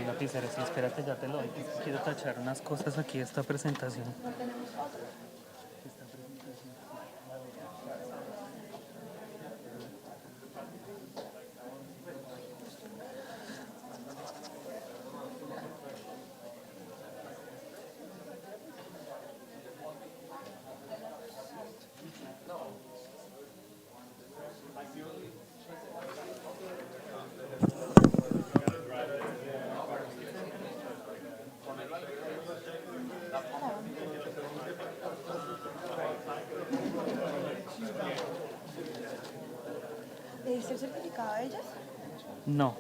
mi lapicero, sí, espérate, ya te lo doy. Quiero tachar unas cosas aquí de esta presentación. ¿Le diste el certificado a ellas? No.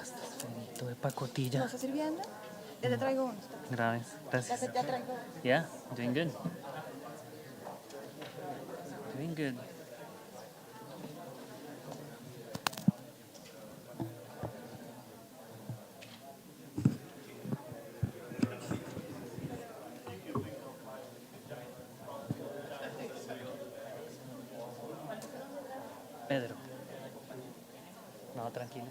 Este es finito de pacotilla. ¿No está sirviendo? Ya te traigo uno. Gracias, gracias. Ya traigo uno. Yeah, doing good. Doing good. Pedro. No, tranquilo.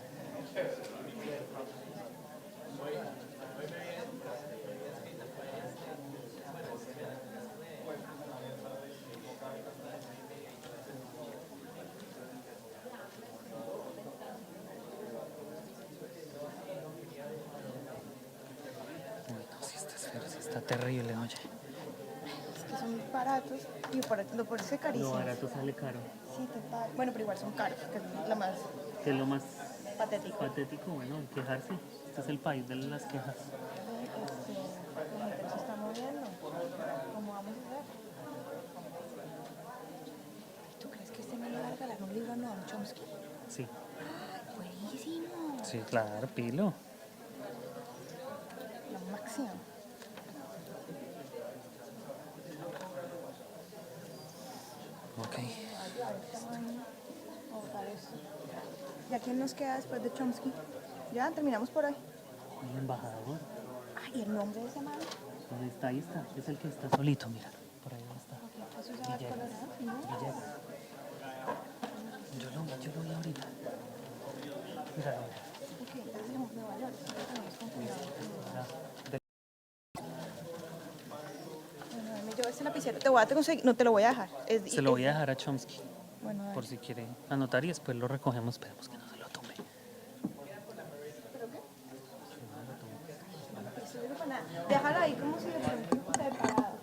Uy, no, si está feo, si está terrible, oye. Es que son baratos y lo por eso es carísimo. Lo barato sale caro. Sí, total. Bueno, pero igual son caros, que es lo más Que es lo más patético. patético, bueno, quejarse. Este es el país de las quejas. La gente se está moviendo. ¿Cómo vamos a hacer? ¿Tú crees que este me le va a regalar un libro a Noam Chomsky? Sí. Buenísimo. Sí, claro, pilo. La máxima. Ok. ¿Y a quién nos queda después de Chomsky? Ya terminamos por hoy. El embajador. ¿Y el nombre de ese man? ¿Dónde está? Ahí está. Es el que está solito, mira. Por ahí está. ¿Eso se va a Villegas. colorar? Villegas. Yo lo vi ahorita. Míralo. Ok, entonces dejamos Nueva York. Tenemos con cuidado. Bueno, me llevo este lapicero. Te voy a conseguir. No te lo voy a dejar. Se lo voy a dejar a Chomsky. Bueno, Por si quiere anotar y después lo recogemos. Esperemos que no se lo tome. déjala ahí como si de pronto separado.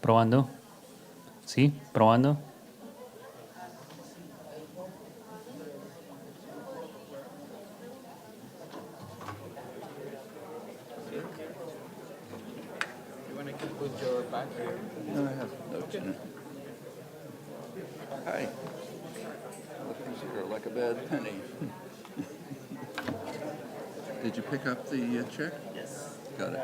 Probando. Sí, probando. No, I have notes in it. Hi. Looking here like a bad penny. Did you pick up the check? Yes. Got it.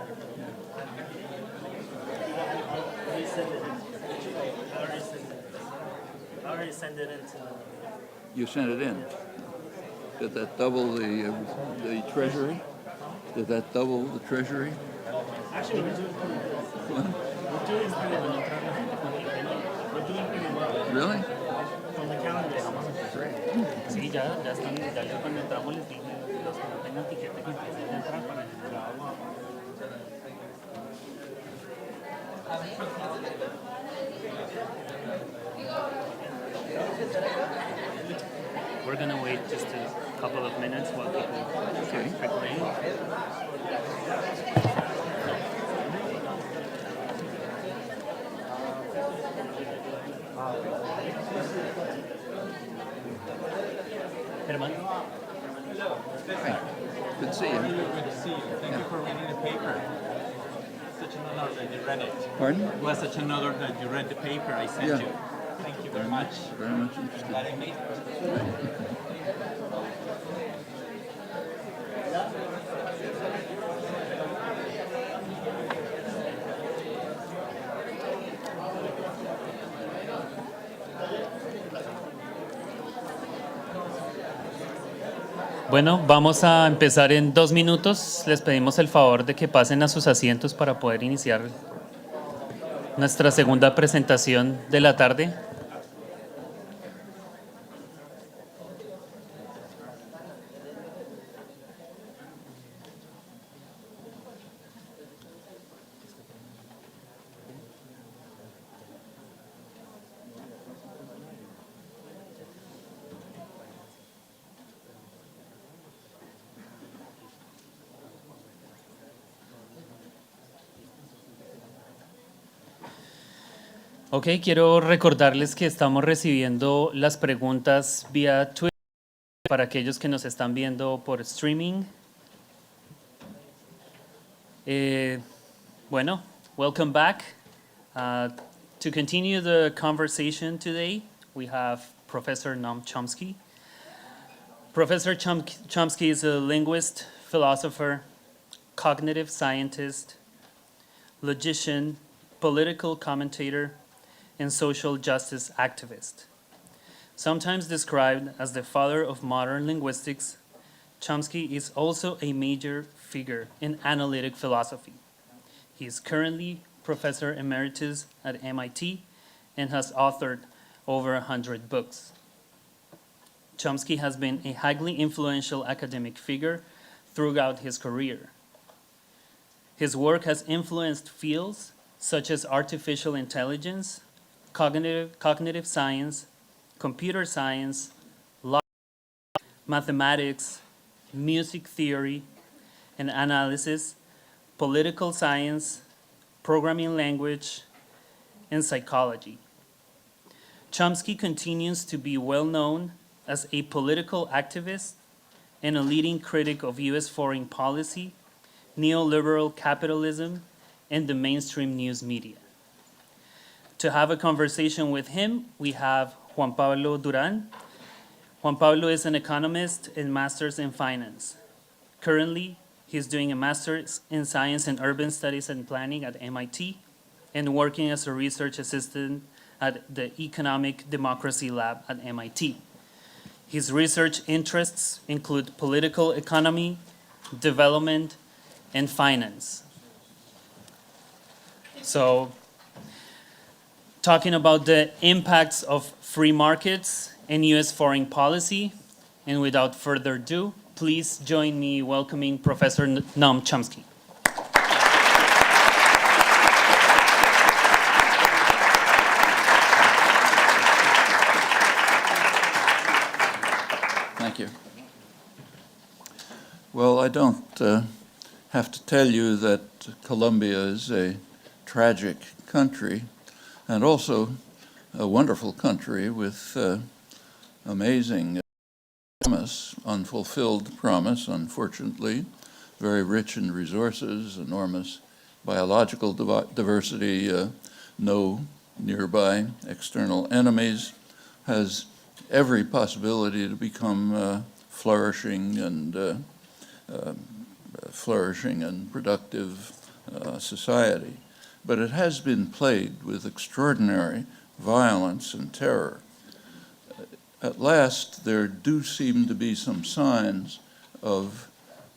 I already sent it into. You sent it in. Did that double the treasury? Did that double the treasury? Actually, we're doing pretty well. We're doing pretty well. We're doing pretty well. Really? Con the calendar. Sí, ya cuando entramos les dije, los que no tengan tiquete que empiecen a entrar para entrar. We're gonna wait just a couple of minutes while people start trickling. Herman? Hi. Good to see you. Good to see you. Thank you for reading the paper. Such an honor that you read it. Pardon? It was such an honor that you read the paper I sent Yeah. you. Thank you very much. Very much interested. Glad I made it. Bueno, vamos a empezar en 2 minutos. Les pedimos el favor de que pasen a sus asientos para poder iniciar nuestra segunda presentación de la tarde. Ok, quiero recordarles que estamos recibiendo las preguntas vía Twitter para aquellos que nos están viendo por streaming. Bueno, welcome back. To continue the conversation today, we have Professor Noam Chomsky. Professor Chomsky is a linguist, philosopher, cognitive scientist, logician, political commentator, and social justice activist. Sometimes described as the father of modern linguistics, Chomsky is also a major figure in analytic philosophy. He is currently Professor Emeritus at MIT and has authored over 100 books. Chomsky has been a highly influential academic figure throughout his career. His work has influenced fields such as artificial intelligence, cognitive science, computer science, law, mathematics, music theory and analysis, political science, programming language, and psychology. Chomsky continues to be well known as a political activist and a leading critic of US foreign policy, neoliberal capitalism, and the mainstream news media. To have a conversation with him, we have Juan Pablo Duran. Juan Pablo is an economist and master's in finance. Currently, he's doing a master's in science and urban studies and planning at MIT and working as a research assistant at the Economic Democracy Lab at MIT. His research interests include political economy, development, and finance. So, talking about the impacts of free markets in US foreign policy, and without further ado, please join me welcoming Professor Noam Chomsky. Thank you. Well, I don't have to tell you that Colombia is a tragic country and also a wonderful country with amazing promise, unfulfilled promise, unfortunately, very rich in resources, enormous biological diversity, no nearby external enemies, has every possibility to become flourishing and productive society. But it has been plagued with extraordinary violence and terror. At last, there do seem to be some signs of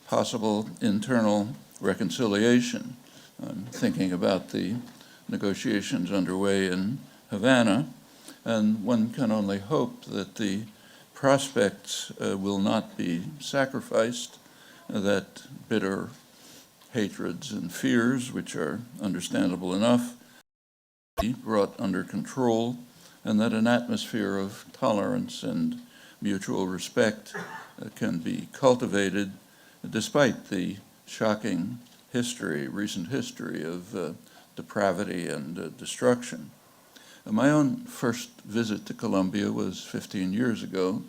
possible internal reconciliation. I'm thinking about the negotiations underway in Havana, and one can only hope that the prospects will not be sacrificed, that bitter hatreds and fears, which are understandable enough, be brought under control, and that an atmosphere of tolerance and mutual respect can be cultivated despite the shocking recent history of depravity and destruction. My own first visit to Colombia was 15 years ago.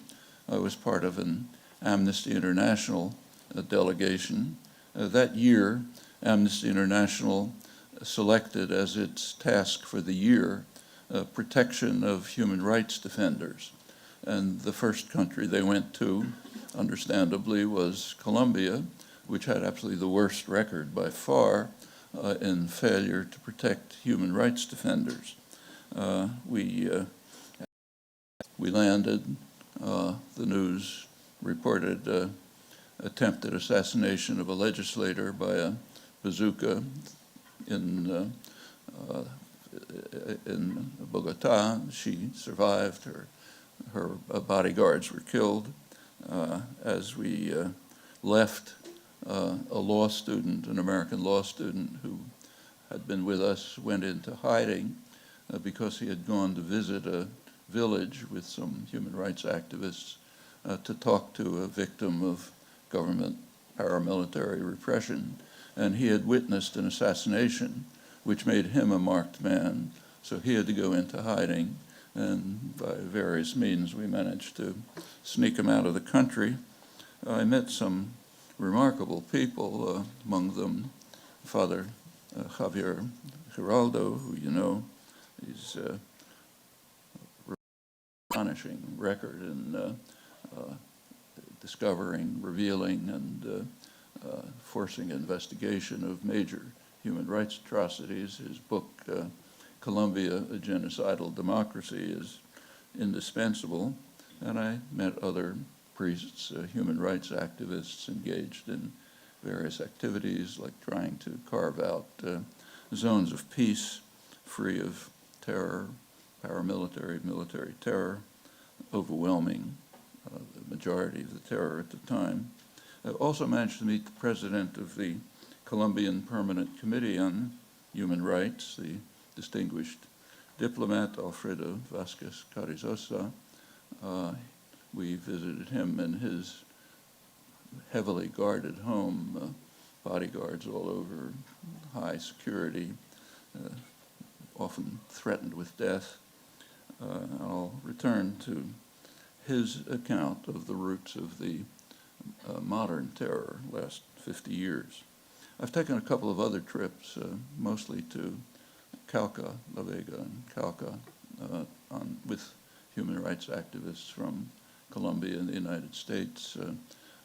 I was part of an Amnesty International delegation. That year, Amnesty International selected as its task for the year protection of human rights defenders. And the first country they went to, understandably, was Colombia, which had absolutely the worst record by far in failure to protect human rights defenders. We landed, the news reported attempted assassination of a legislator by a bazooka in Bogota. She survived. Her bodyguards were killed. As we left, a law student, an American law student who had been with us, went into hiding because he had gone to visit a village with some human rights activists to talk to a victim of government paramilitary repression. And he had witnessed an assassination which made him a marked man So he had to go into hiding, and by various means we managed to sneak him out of the country. I met some remarkable people, among them Father Javier Giraldo, who you know. He's a astonishing record in discovering, revealing, and forcing investigation of major human rights atrocities. His book, Colombia, A Genocidal Democracy, is indispensable. And I met other priests, human rights activists engaged in various activities like trying to carve out zones of peace free of terror, paramilitary, military terror, overwhelming the majority of the terror at the time. I also managed to meet the president of the Colombian Permanent Committee on Human Rights, the distinguished diplomat Alfredo Vasquez Carrizosa. We visited him in his heavily guarded home, bodyguards all over, high security, often threatened with death. I'll return to his account of the roots of the modern terror last 50 years. I've taken a couple of other trips, mostly to Cauca, La Vega and Cauca, with human rights activists from Colombia and the United States.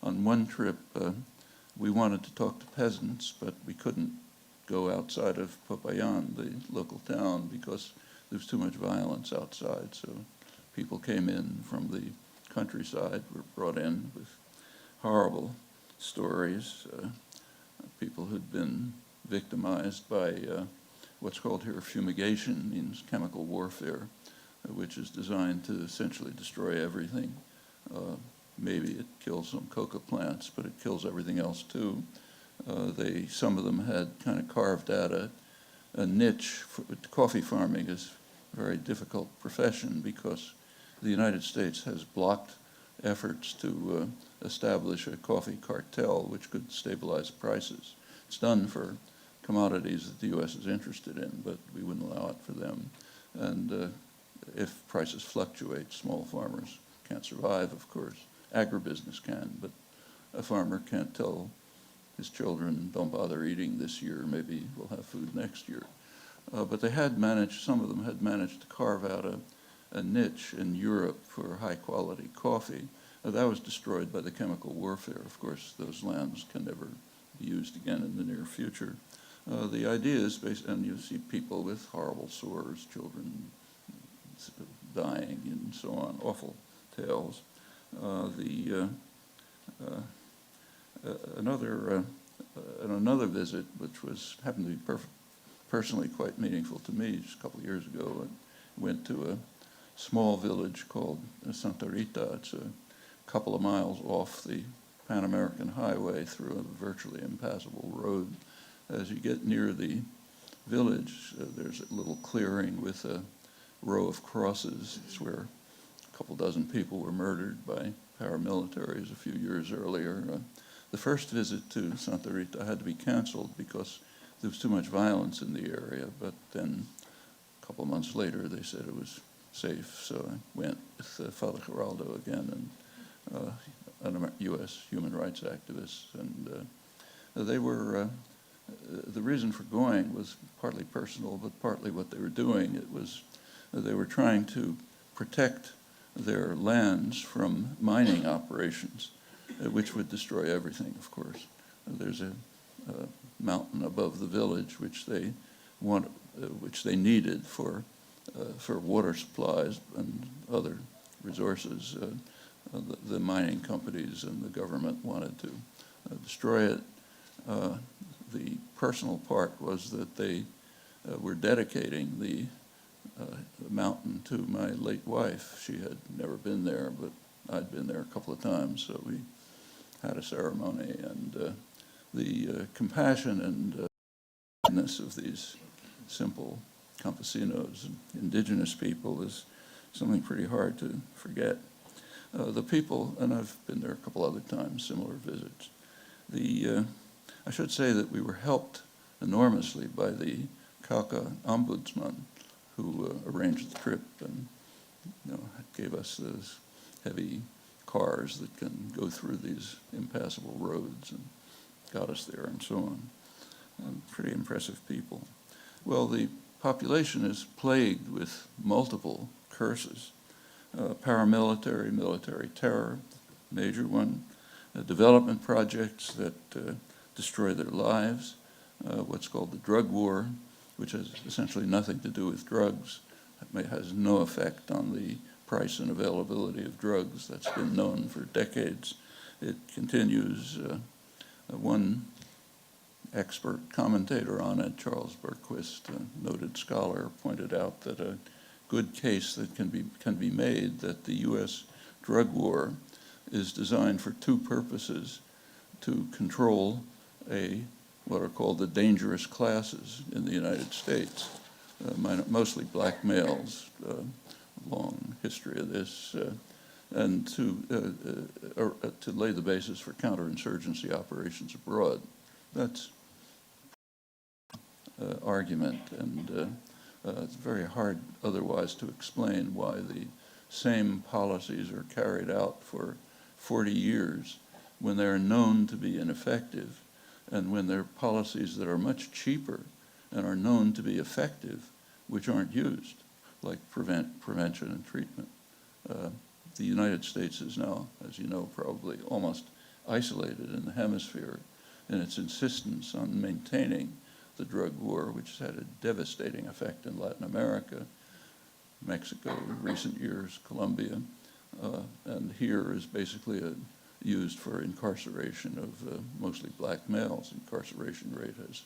On one trip, we wanted to talk to peasants, but we couldn't go outside of Popayan, the local town, because there was too much violence outside. So people came in from the countryside, were brought in with horrible stories. People who'd been victimized by what's called here fumigation, means chemical warfare, which is designed to essentially destroy everything. Maybe it kills some coca plants, but it kills everything else too. Some of them had kind of carved out a niche. Coffee farming is a very difficult profession because the United States has blocked efforts to establish a coffee cartel which could stabilize prices. It's done for commodities that the U.S. is interested in, but we wouldn't allow it for them. And if prices fluctuate, small farmers can't survive, of course. Agribusiness can, but a farmer can't tell his children, don't bother eating this year, maybe we'll have food next year. But they had managed, some of them had managed to carve out a niche in Europe for high-quality coffee. That was destroyed by the chemical warfare. Of course, those lands can never be used again in the near future. The idea is based, and you see people with horrible sores, children dying, and so on, awful tales. Another visit, which happened to be personally quite meaningful to me, just a couple of years ago, I went to a small village called Santa Rita. It's a couple of miles off the Pan American Highway through a virtually impassable road. As you get near the village, there's a little clearing with a row of crosses. It's where a couple dozen people were murdered by paramilitaries a few years earlier. The first visit to Santa Rita had to be canceled because there was too much violence in the area, but then a couple months later they said it was safe, so I went with Father Geraldo again and a U.S. human rights activist, and they were, the reason for going was partly personal, but partly what they were doing. It was, they were trying to protect their lands from mining operations, which would destroy everything, of course. There's a mountain above the village which they needed for water supplies and other resources. The mining companies and the government wanted to destroy it. The personal part was that they were dedicating the mountain to my late wife. She had never been there, but I'd been there a couple of times, so we had a ceremony. And the compassion and kindness of these simple campesinos, indigenous people, is something pretty hard to forget. The people, and I've been there a couple other times, similar visits. I should say that we were helped enormously by the Cauca ombudsman, who arranged the trip and gave us those heavy cars that can go through these impassable roads and got us there and so on. Pretty impressive people. Well, the population is plagued with multiple curses. Paramilitary, military terror, major one. Development projects that destroy their lives. What's called the drug war, which has essentially nothing to do with drugs. It has no effect on the price and availability of drugs. That's been known for decades. It continues. One expert commentator on it, Charles Berquist, a noted scholar, pointed out that a good case that can be made that the U.S. drug war is designed for two purposes: to control what are called the dangerous classes in the United States, mostly black males, long history of this, and to lay the basis for counterinsurgency operations abroad. That's argument, and it's very hard otherwise to explain why the same policies are carried out for 40 years when they're known to be ineffective, and when they're policies that are much cheaper and are known to be effective, which aren't used, like prevention and treatment. The United States is now, as you know, probably almost isolated in the hemisphere in its insistence on maintaining the drug war, which has had a devastating effect in Latin America, Mexico in recent years, Colombia, and here is basically used for incarceration of mostly black males. Incarceration rate has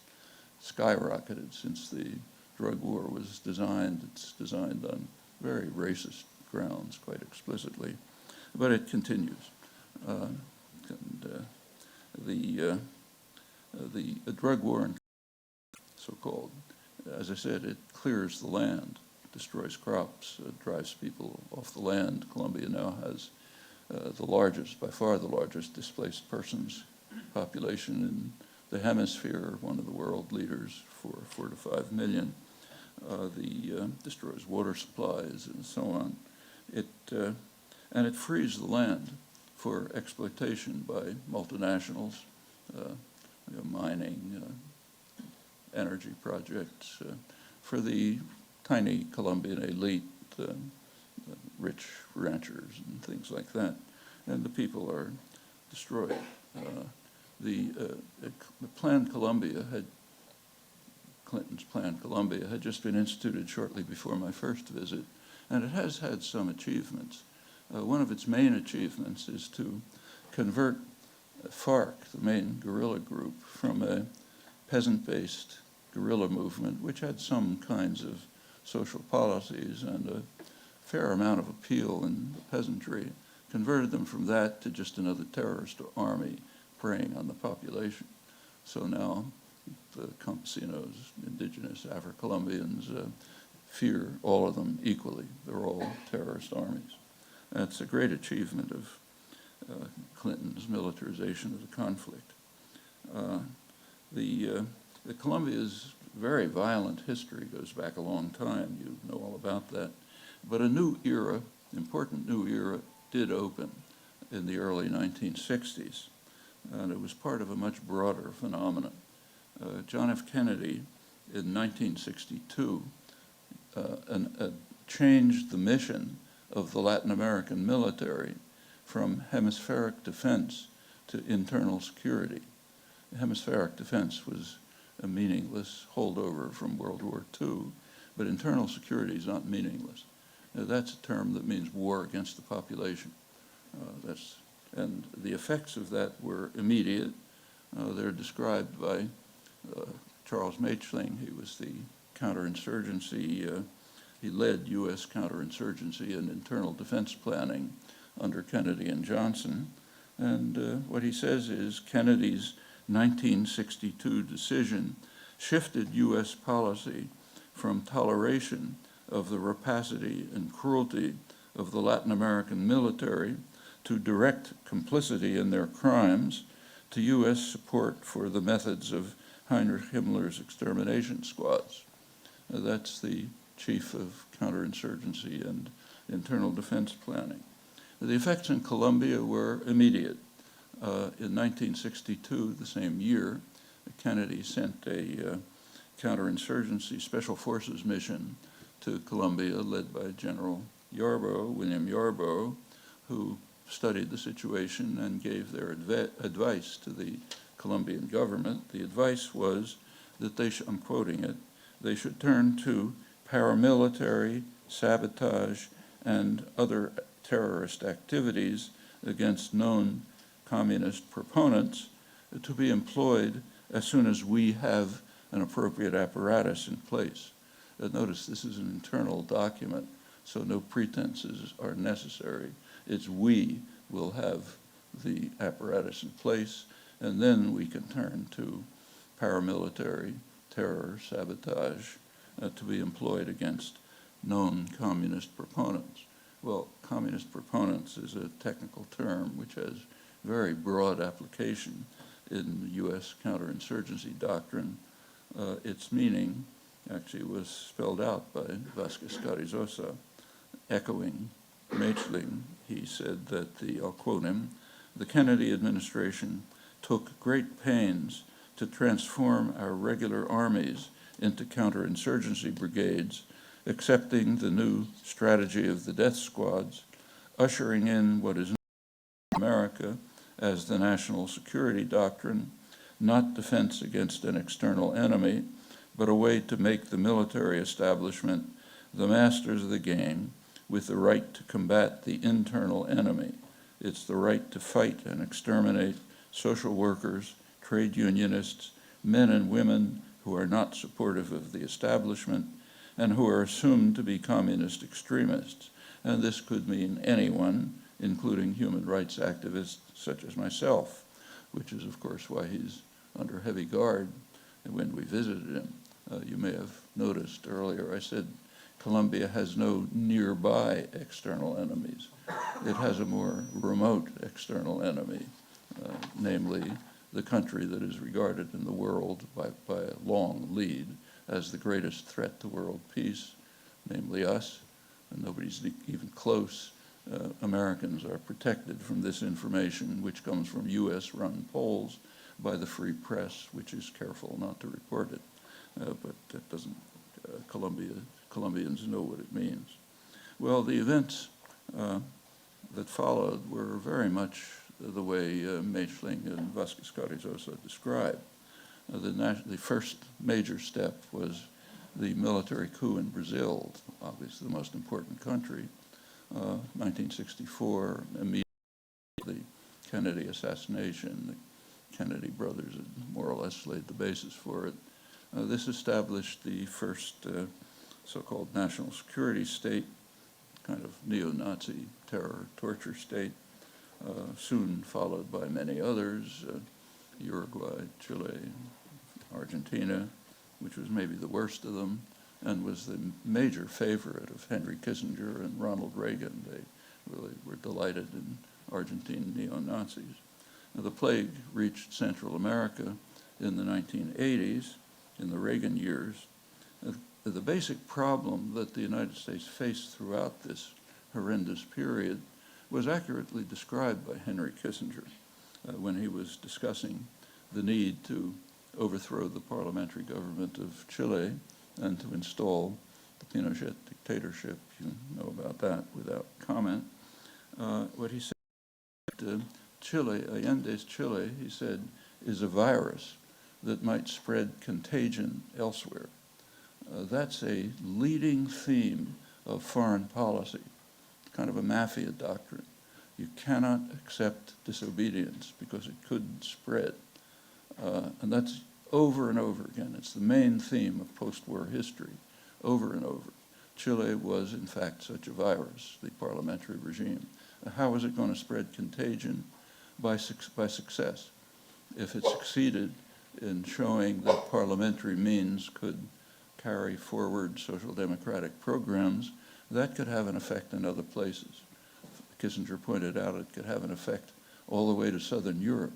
skyrocketed since the drug war was designed. It's designed on very racist grounds, quite explicitly, but it continues. The drug war, so-called, as I said, it clears the land, destroys crops, drives people off the land. Colombia now has the largest, by far the largest, displaced persons population in the hemisphere, one of the world leaders for 4 to 5 million. Destroys water supplies and so on. And it frees the land for exploitation by multinationals, mining, energy projects, for the tiny Colombian elite, rich ranchers and things like that, and the people are destroyed. The Clinton's Plan Colombia had just been instituted shortly before my first visit, and it has had some achievements. One of its main achievements is to convert FARC, the main guerrilla group, from a peasant-based guerrilla movement, which had some kinds of social policies and a fair amount of appeal in the peasantry, converted them from that to just another terrorist army preying on the population. So now the campesinos, indigenous Afro-Colombians, fear all of them equally. They're all terrorist armies. That's a great achievement of Clinton's militarization of the conflict. Colombia's very violent history goes back a long time. You know all about that. But a new era, important new era, did open in the early 1960s, and it was part of a much broader phenomenon. John F. Kennedy, in 1962, changed the mission of the Latin American military from hemispheric defense to internal security. Hemispheric defense was a meaningless holdover from World War II, but internal security is not meaningless. That's a term that means war against the population. And the effects of that were immediate. They're described by Charles Machling. He was the counterinsurgency, he led U.S. counterinsurgency and internal defense planning under Kennedy and Johnson. And what he says is Kennedy's 1962 decision shifted U.S. policy from toleration of the rapacity and cruelty of the Latin American military to direct complicity in their crimes to U.S. support for the methods of Heinrich Himmler's extermination squads. That's the chief of counterinsurgency and internal defense planning. The effects in Colombia were immediate. In 1962, the same year, Kennedy sent a counterinsurgency special forces mission to Colombia led by General William Yarborough, who studied the situation and gave their advice to the Colombian government. The advice was that they I'm quoting it, they should turn to paramilitary, sabotage, and other terrorist activities against known communist proponents to be employed as soon as we have an appropriate apparatus in place. Notice this is an internal document, so no pretenses are necessary. It's we will have the apparatus in place, and then we can turn to paramilitary, terror, sabotage, to be employed against known communist proponents. Well, communist proponents is a technical term which has very broad application in the U.S. counterinsurgency doctrine. Its meaning actually was spelled out by Vasquez Carrizosa, echoing Maechling. He said that I'll quote him, the Kennedy administration took great pains to transform our regular armies into counterinsurgency brigades, accepting the new strategy of the death squads, ushering in what is known in America as the national security doctrine, not defense against an external enemy, but a way to make the military establishment the masters of the game with the right to combat the internal enemy. It's the right to fight and exterminate social workers, trade unionists, men and women who are not supportive of the establishment and who are assumed to be communist extremists. And this could mean anyone, including human rights activists such as myself, which is, of course, why he's under heavy guard when we visited him. You may have noticed earlier I said Colombia has no nearby external enemies. It has a more remote external enemy, namely the country that is regarded in the world by a long lead as the greatest threat to world peace, namely us, and nobody's even close. Americans are protected from this information, which comes from US-run polls by the free press, which is careful not to report it. But that doesn't, Colombians know what it means. Well, the events that followed were very much the way Maechling and Vasquez Carrizosa described. The first major step was the military coup in Brazil, obviously the most important country. 1964, immediately the Kennedy assassination, the Kennedy brothers had more or less laid the basis for it. This established the first so-called national security state, kind of neo-Nazi terror torture state, soon followed by many others, Uruguay, Chile, Argentina, which was maybe the worst of them, and was the major favorite of Henry Kissinger and Ronald Reagan. They really were delighted in Argentine neo-Nazis. Now, the plague reached Central America in the 1980s, in the Reagan years. The basic problem that the United States faced throughout this horrendous period was accurately described by Henry Kissinger when he was discussing the need to overthrow the parliamentary government of Chile and to install the Pinochet dictatorship. You know about that without comment. What he said, Chile, Allende's Chile, he said, is a virus that might spread contagion elsewhere. That's a leading theme of foreign policy, kind of a mafia doctrine. You cannot accept disobedience because it could spread. And that's over and over again. It's the main theme of post-war history, over and over. Chile was, in fact, such a virus, the parliamentary regime. How was it going to spread contagion? By success. If it succeeded in showing that parliamentary means could carry forward social democratic programs, that could have an effect in other places. Kissinger pointed out it could have an effect all the way to Southern Europe.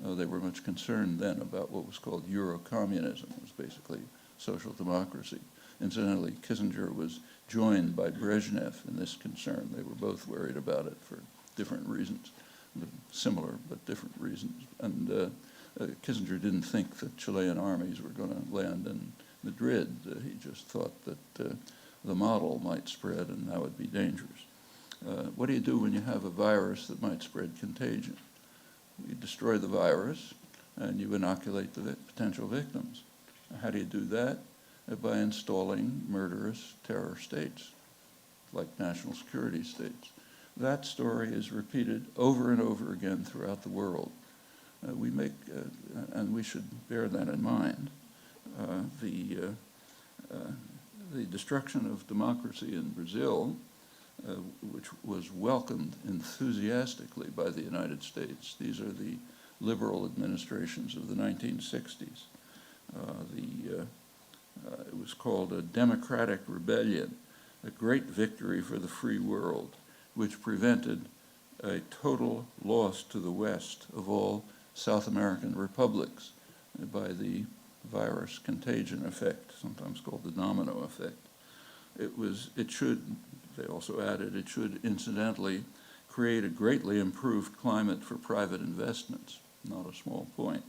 They were much concerned then about what was called Euro-communism. It was basically social democracy. Incidentally, Kissinger was joined by Brezhnev in this concern. They were both worried about it for different reasons, similar but different reasons. And Kissinger didn't think that Chilean armies were going to land in Madrid. He just thought that the model might spread and that would be dangerous. What do you do when you have a virus that might spread contagion? You destroy the virus and you inoculate the potential victims. How do you do that? By installing murderous terror states, like national security states. That story is repeated over and over again throughout the world. And we should bear that in mind. The destruction of democracy in Brazil, which was welcomed enthusiastically by the United States. These are the liberal administrations of the 1960s. It was called a democratic rebellion, a great victory for the free world, which prevented a total loss to the West of all South American republics by the virus contagion effect, sometimes called the domino effect. They also added, it should incidentally create a greatly improved climate for private investments, not a small point.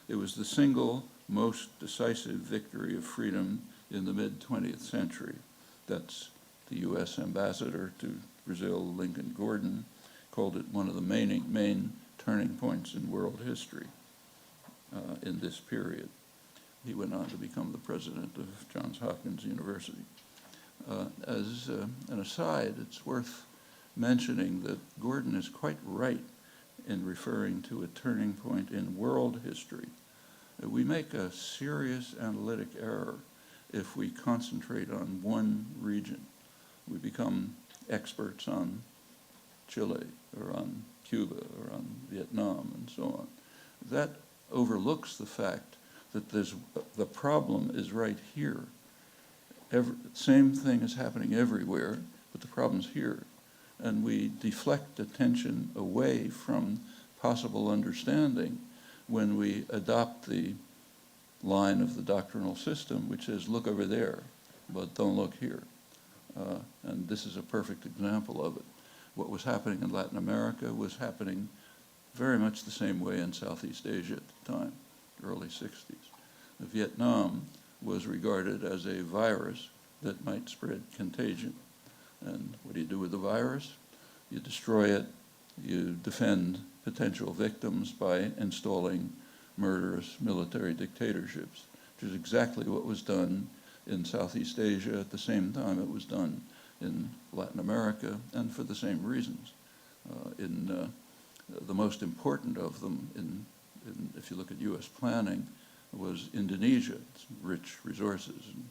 It was the single most decisive victory of freedom in the mid-20th century. That's the U.S. ambassador to Brazil, Lincoln Gordon, called it one of the main turning points in world history in this period. He went on to become the president of Johns Hopkins University. As an aside, it's worth mentioning that Gordon is quite right in referring to a turning point in world history. We make a serious analytic error if we concentrate on one region. We become experts on Chile or on Cuba or on Vietnam and so on. That overlooks the fact that the problem is right here. Same thing is happening everywhere, but the problem's here. And we deflect attention away from possible understanding when we adopt the line of the doctrinal system, which says, look over there, but don't look here. And this is a perfect example of it. What was happening in Latin America was happening very much the same way in Southeast Asia at the time, early 60s. Vietnam was regarded as a virus that might spread contagion. And what do you do with the virus? You destroy it, you defend potential victims by installing murderous military dictatorships, which is exactly what was done in Southeast Asia at the same time it was done in Latin America, and for the same reasons. The most important of them, if you look at U.S. planning, was Indonesia. It's rich resources, and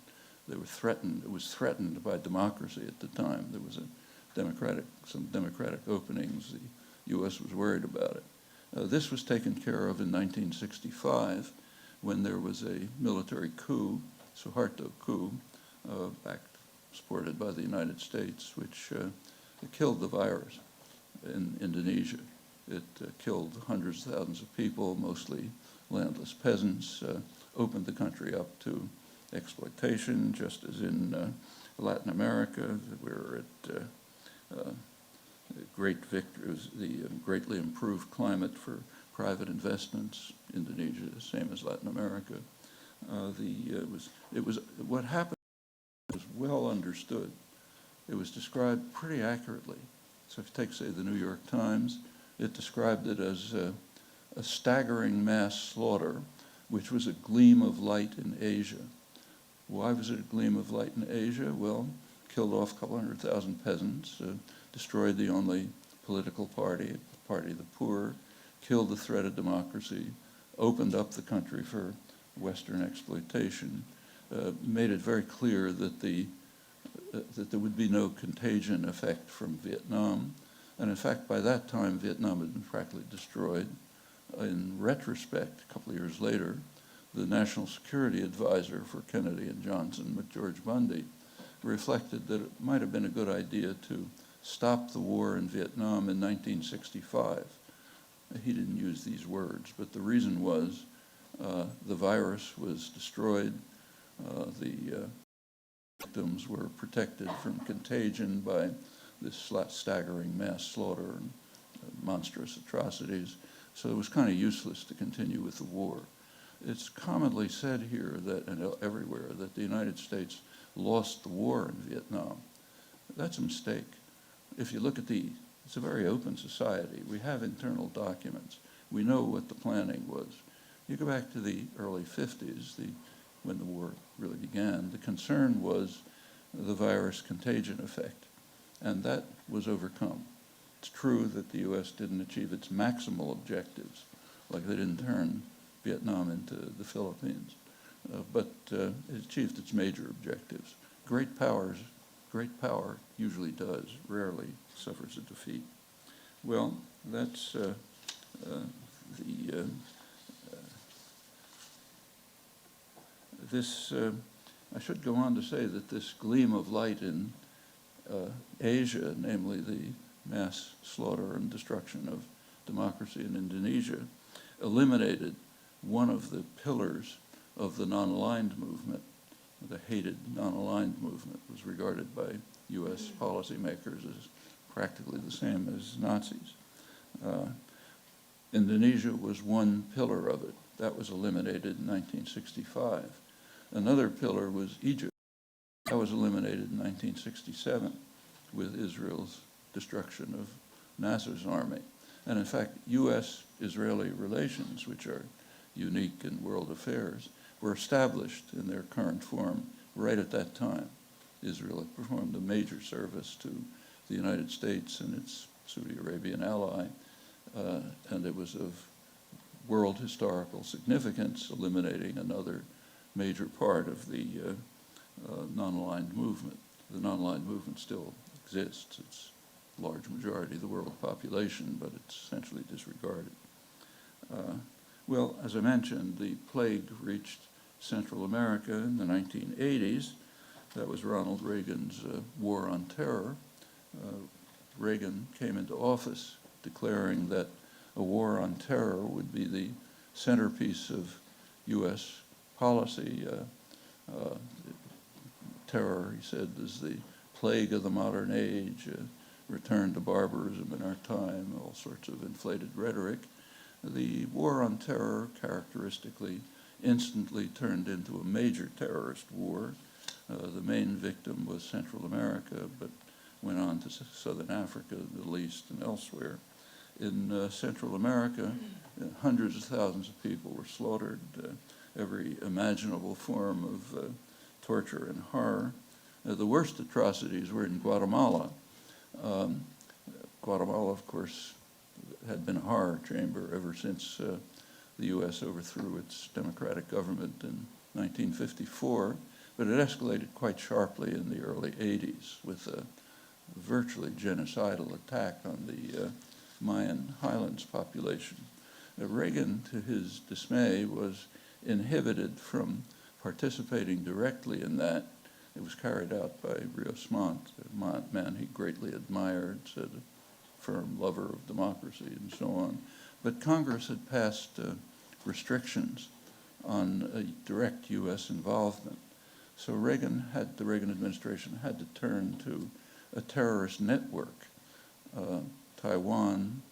they were threatened. It was threatened by democracy at the time. There was some democratic openings. The U.S. was worried about it. This was taken care of in 1965 when there was a military coup, Suharto coup, supported by the United States, which killed the virus in Indonesia. It killed hundreds of thousands of people, mostly landless peasants, opened the country up to exploitation, just as in Latin America, where great victories, the greatly improved climate for private investments. Indonesia, the same as Latin America. What happened was well understood. It was described pretty accurately. So if you take, say, the New York Times, it described it as a staggering mass slaughter, which was a gleam of light in Asia. Why was it a gleam of light in Asia? Well, killed off a couple 100,000 peasants, destroyed the only political party, the party of the poor, killed the threat of democracy, opened up the country for Western exploitation, made it very clear that there would be no contagion effect from Vietnam. And in fact, by that time, Vietnam had been practically destroyed. In retrospect, a couple of years later, the National Security Advisor for Kennedy and Johnson, George Bundy, reflected that it might have been a good idea to stop the war in Vietnam in 1965. He didn't use these words, but the reason was the virus was destroyed, the victims were protected from contagion by this staggering mass slaughter and monstrous atrocities, so it was kind of useless to continue with the war. It's commonly said here that, and everywhere, that the United States lost the war in Vietnam. That's a mistake. If you look at it's a very open society. We have internal documents. We know what the planning was. You go back to the early 50s, when the war really began, the concern was the virus contagion effect, and that was overcome. It's true that the U.S. didn't achieve its maximal objectives, like they didn't turn Vietnam into the Philippines, but it achieved its major objectives. Great power usually does, rarely suffers a defeat. Well, that's I should go on to say that this gleam of light in Asia, namely the mass slaughter and destruction of democracy in Indonesia, eliminated one of the pillars of the non-aligned movement. The hated non-aligned movement was regarded by U.S. policymakers as practically the same as Nazis. Indonesia was one pillar of it. That was eliminated in 1965. Another pillar was Egypt. That was eliminated in 1967 with Israel's destruction of Nasser's army. And in fact, U.S.-Israeli relations, which are unique in world affairs, were established in their current form right at that time. Israel had performed a major service to the United States and its Saudi Arabian ally, and it was of world historical significance, eliminating another major part of the non-aligned movement. The non-aligned movement still exists. It's a large majority of the world population, but it's essentially disregarded. Well, as I mentioned, the plague reached Central America in the 1980s. That was Ronald Reagan's war on terror. Reagan came into office declaring that a war on terror would be the centerpiece of U.S. policy. Terror, he said, is the plague of the modern age, return to barbarism in our time, all sorts of inflated rhetoric. The war on terror characteristically instantly turned into a major terrorist war. The main victim was Central America, but went on to Southern Africa, the Middle East, and elsewhere. In Central America, hundreds of thousands of people were slaughtered, every imaginable form of torture and horror. The worst atrocities were in Guatemala. Guatemala, of course, had been a horror chamber ever since the U.S. overthrew its democratic government in 1954, but it escalated quite sharply in the early 80s with a virtually genocidal attack on the Mayan highlands population. Reagan, to his dismay, was inhibited from participating directly in that. It was carried out by Rios Montt, a man he greatly admired, said a firm lover of democracy and so on. But Congress had passed restrictions on direct U.S. involvement. So the Reagan administration had to turn to a terrorist network, Taiwan,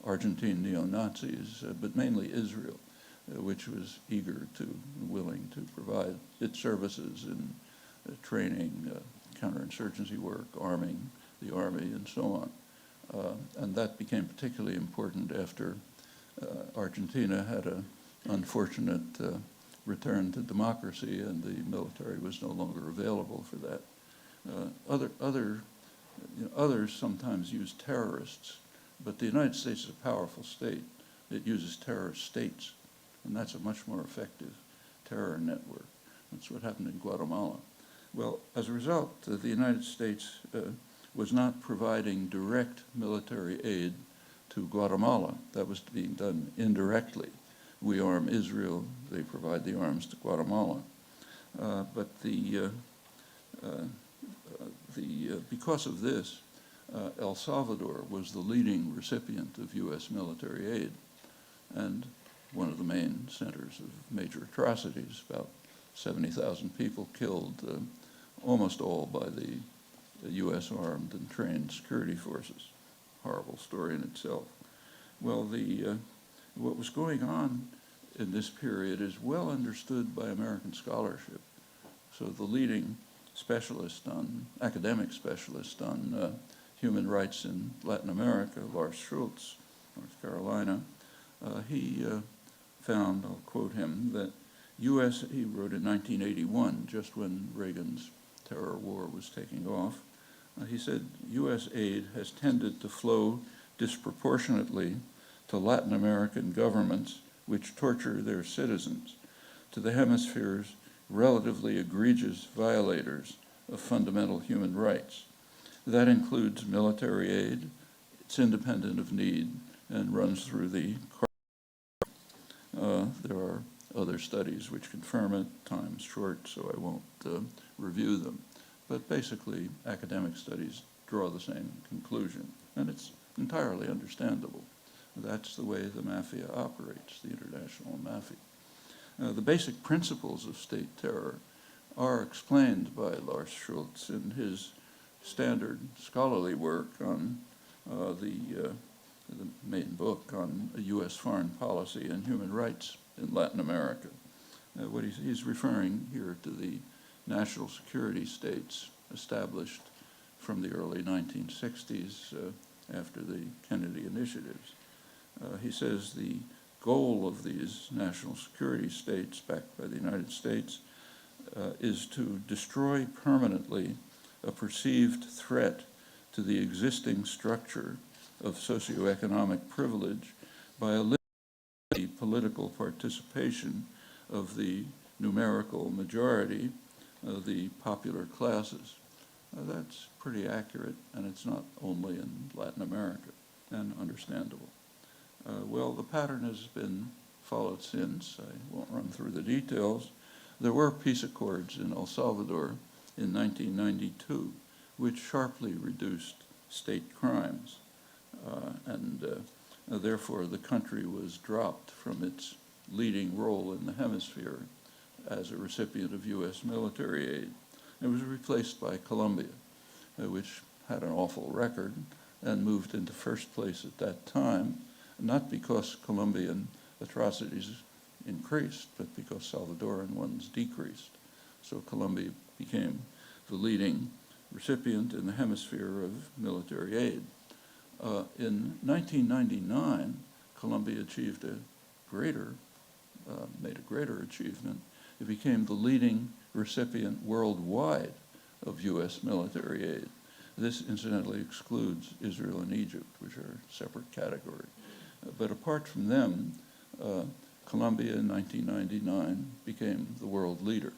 Argentine neo-Nazis, but mainly Israel, which was eager to, willing to provide its services in training, counterinsurgency work, arming the army, and so on. And that became particularly important after Argentina had an unfortunate return to democracy, and the military was no longer available for that. Others sometimes use terrorists, but the United States is a powerful state. It uses terrorist states, and that's a much more effective terror network. That's what happened in Guatemala. Well, as a result, the United States was not providing direct military aid to Guatemala. That was being done indirectly. We arm Israel, they provide the arms to Guatemala. But because of this, El Salvador was the leading recipient of U.S. military aid and one of the main centers of major atrocities, about 70,000 people killed, almost all by the U.S. armed and trained security forces. Horrible story in itself. Well, what was going on in this period is well understood by American scholarship. So the leading academic specialist on human rights in Latin America, Lars Schultz, North Carolina, he found, I'll quote him, that he wrote in 1981, just when Reagan's terror war was taking off, he said, U.S. aid has tended to flow disproportionately to Latin American governments which torture their citizens, to the hemisphere's relatively egregious violators of fundamental human rights. That includes military aid. It's independent of need and runs through the there are other studies which confirm it. Time's short, so I won't review them. But basically, academic studies draw the same conclusion, and it's entirely understandable. That's the way the mafia operates, the international mafia. The basic principles of state terror are explained by Lars Schultz in his standard scholarly work on the main book on U.S. foreign policy and human rights in Latin America. What he's referring here to the national security states established from the early 1960s after the Kennedy initiatives. He says the goal of these national security states backed by the United States is to destroy permanently a perceived threat to the existing structure of socioeconomic privilege by eliminating the political participation of the numerical majority of the popular classes. That's pretty accurate, and it's not only in Latin America, and understandable. Well, the pattern has been followed since. I won't run through the details. There were peace accords in El Salvador in 1992, which sharply reduced state crimes, and therefore the country was dropped from its leading role in the hemisphere as a recipient of U.S. military aid. It was replaced by Colombia, which had an awful record and moved into first place at that time, not because Colombian atrocities increased, but because Salvadoran ones decreased. So Colombia became the leading recipient in the hemisphere of military aid. In 1999, Colombia achieved made a greater achievement. It became the leading recipient worldwide of U.S. military aid. This incidentally excludes Israel and Egypt, which are a separate category. But apart from them, Colombia in 1999 became the world leader.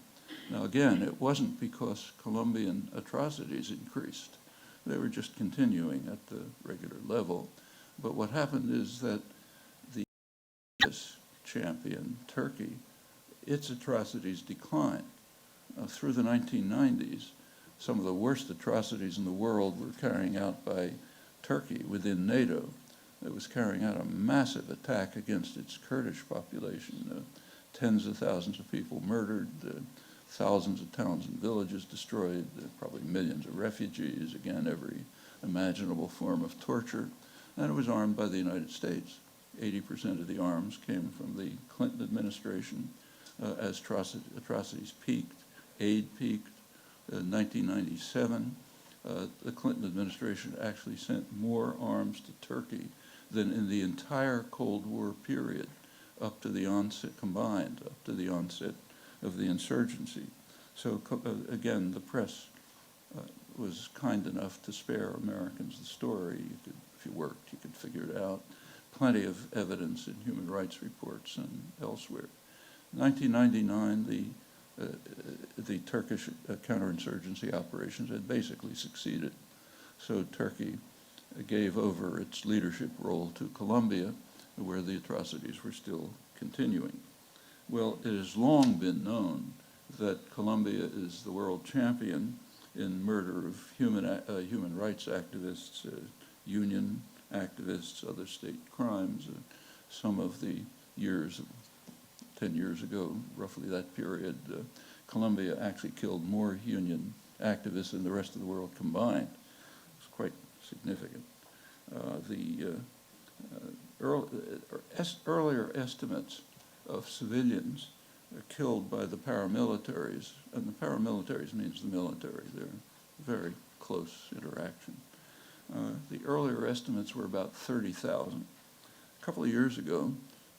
Now again, it wasn't because Colombian atrocities increased. They were just continuing at the regular level. But what happened is that the US champion, Turkey, its atrocities declined. Through the 1990s, some of the worst atrocities in the world were carrying out by Turkey within NATO. It was carrying out a massive attack against its Kurdish population. Tens of thousands of people murdered, thousands of towns and villages destroyed, probably millions of refugees, again, every imaginable form of torture. And it was armed by the United States. 80% of the arms came from the Clinton administration as atrocities peaked. Aid peaked. In 1997, the Clinton administration actually sent more arms to Turkey than in the entire Cold War period up to the onset, combined, up to the onset of the insurgency. So again, the press was kind enough to spare Americans the story. If you worked, you could figure it out. Plenty of evidence in human rights reports and elsewhere. 1999, the Turkish counterinsurgency operations had basically succeeded. So Turkey gave over its leadership role to Colombia, where the atrocities were still continuing. Well, it has long been known that Colombia is the world champion in murder of human rights activists, union activists, other state crimes. Some of the years, 10 years ago, roughly that period, Colombia actually killed more union activists in the rest of the world combined. It's quite significant. Earlier estimates of civilians killed by the paramilitaries, and the paramilitaries means the military, they're very close interaction. The earlier estimates were about 30,000. A couple of years ago,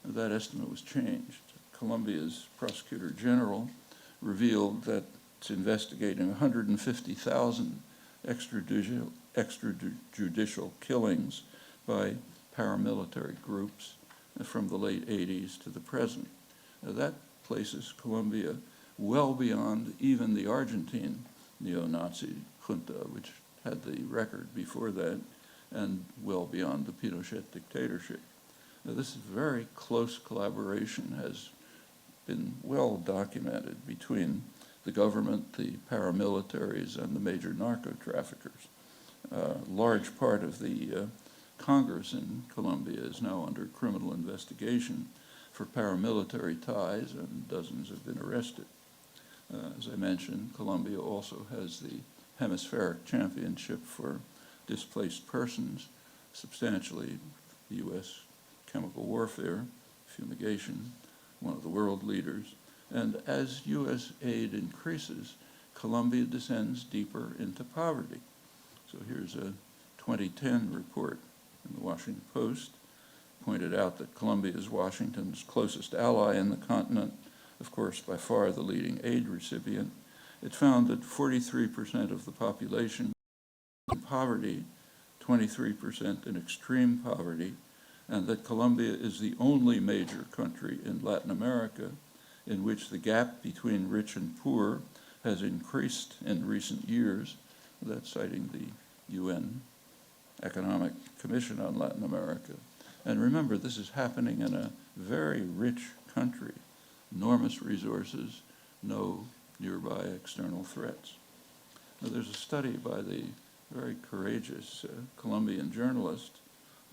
that estimate was changed. Colombia's prosecutor general revealed that it's investigating 150,000 extrajudicial killings by paramilitary groups from the late 80s to the present. Now, that places Colombia well beyond even the Argentine neo-Nazi junta, which had the record before that, and well beyond the Pinochet dictatorship. Now, this very close collaboration has been well documented between the government, the paramilitaries, and the major narco-traffickers. A large part of the Congress in Colombia is now under criminal investigation for paramilitary ties, and dozens have been arrested. As I mentioned, Colombia also has the hemispheric championship for displaced persons, substantially the U.S. chemical warfare, fumigation, one of the world leaders. And as U.S. aid increases, Colombia descends deeper into poverty. So here's a 2010 report in the Washington Post, pointed out that Colombia is Washington's closest ally in the continent, of course, by far the leading aid recipient. It found that 43% of the population in poverty, 23% in extreme poverty, and that Colombia is the only major country in Latin America in which the gap between rich and poor has increased in recent years. That's citing the UN Economic Commission on Latin America. And remember, this is happening in a very rich country, enormous resources, no nearby external threats. Now, there's a study by the very courageous Colombian journalist,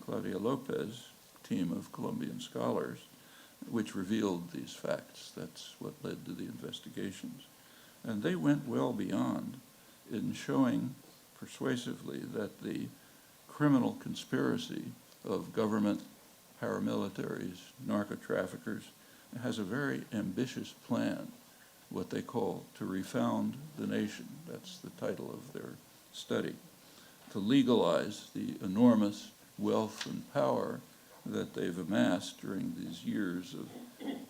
Claudia Lopez, team of Colombian scholars, which revealed these facts. That's what led to the investigations. And they went well beyond in showing persuasively that the criminal conspiracy of government, paramilitaries, narco-traffickers has a very ambitious plan, what they call to refound the nation. That's the title of their study. To legalize the enormous wealth and power that they've amassed during these years of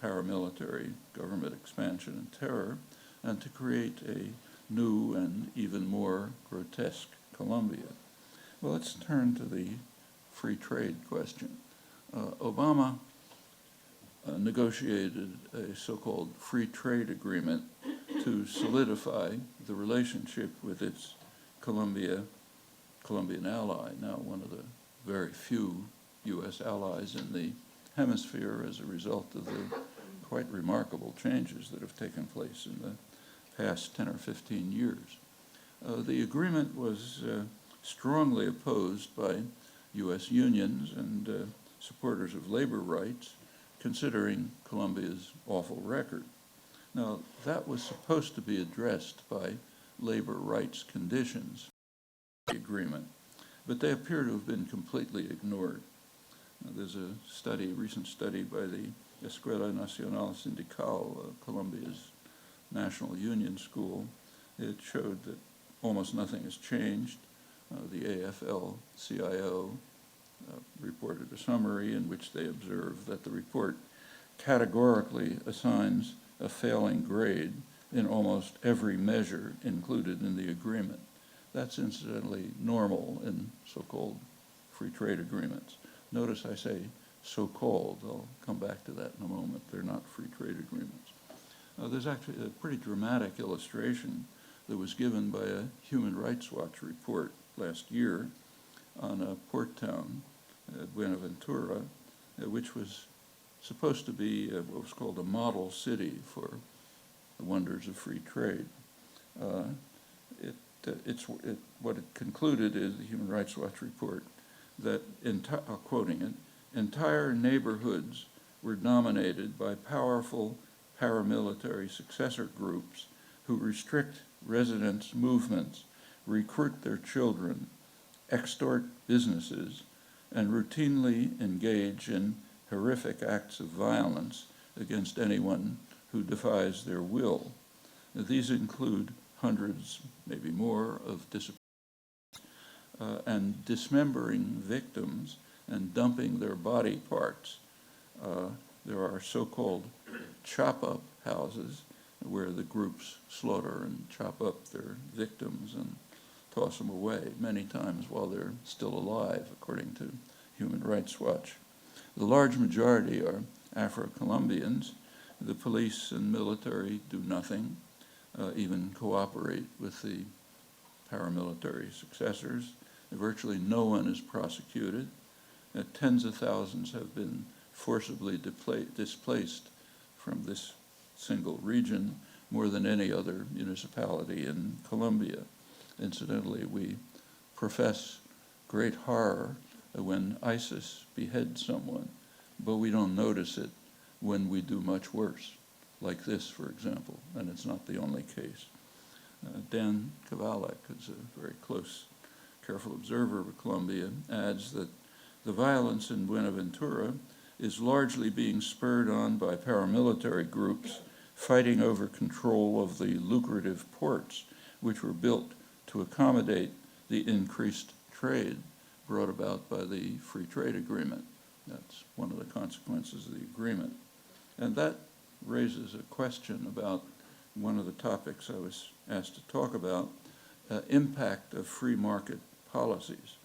paramilitary government expansion and terror, and to create a new and even more grotesque Colombia. Well, let's turn to the free trade question. Obama negotiated a so-called free trade agreement to solidify the relationship with its Colombian ally, now one of the very few U.S. allies in the hemisphere as a result of the quite remarkable changes that have taken place in the past 10 or 15 years. The agreement was strongly opposed by U.S. unions and supporters of labor rights, considering Colombia's awful record. Now, that was supposed to be addressed by labor rights conditions in the agreement, but they appear to have been completely ignored. Now, there's a recent study by the Escuela Nacional Sindical, Colombia's national union school. It showed that almost nothing has changed. The AFL-CIO reported a summary in which they observed that the report categorically assigns a failing grade in almost every measure included in the agreement. That's incidentally normal in so-called free trade agreements. Notice I say so-called. I'll come back to that in a moment. They're not free trade agreements. There's actually a pretty dramatic illustration that was given by a Human Rights Watch report last year on a port town, Buenaventura, which was supposed to be what was called a model city for the wonders of free trade. What it concluded is the Human Rights Watch report that, quoting it, entire neighborhoods were dominated by powerful paramilitary successor groups who restrict residents' movements, recruit their children, extort businesses, and routinely engage in horrific acts of violence against anyone who defies their will. These include hundreds, maybe more, of and dismembering victims and dumping their body parts. There are so-called chop-up houses where the groups slaughter and chop up their victims and toss them away, many times while they're still alive, according to Human Rights Watch. The large majority are Afro-Colombians. The police and military do nothing, even cooperate with the paramilitary successors. Virtually no one is prosecuted. Tens of thousands have been forcibly displaced from this single region, more than any other municipality in Colombia. Incidentally, we profess great horror when ISIS beheads someone, but we don't notice it when we do much worse, like this, for example, and it's not the only case. Dan Kavalek, who's a very close, careful observer of Colombia, adds that the violence in Buenaventura is largely being spurred on by paramilitary groups fighting over control of the lucrative ports, which were built to accommodate the increased trade brought about by the free trade agreement. That's one of the consequences of the agreement. And that raises a question about one of the topics I was asked to talk about, impact of free market policies.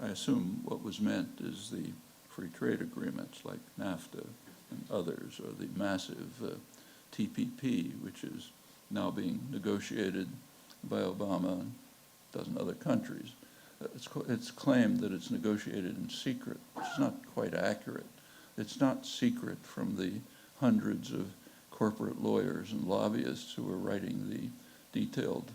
I assume what was meant is the free trade agreements like NAFTA and others, or the massive TPP, which is now being negotiated by Obama and a dozen other countries. It's claimed that it's negotiated in secret, which is not quite accurate. It's not secret from the hundreds of corporate lawyers and lobbyists who are writing the details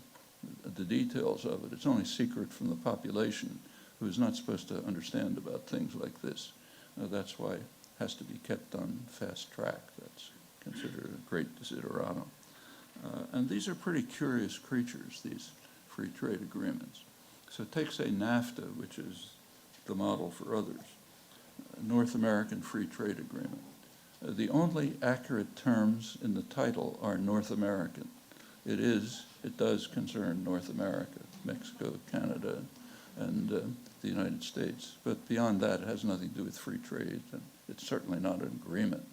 of it. It's only secret from the population, who is not supposed to understand about things like this. That's why it has to be kept on fast track. That's considered a great desideratum. And these are pretty curious creatures, these free trade agreements. So take, say, NAFTA, which is the model for others, North American Free Trade Agreement. The only accurate terms in the title are North American. It does concern North America, Mexico, Canada, and the United States. But beyond that, it has nothing to do with free trade, and it's certainly not an agreement.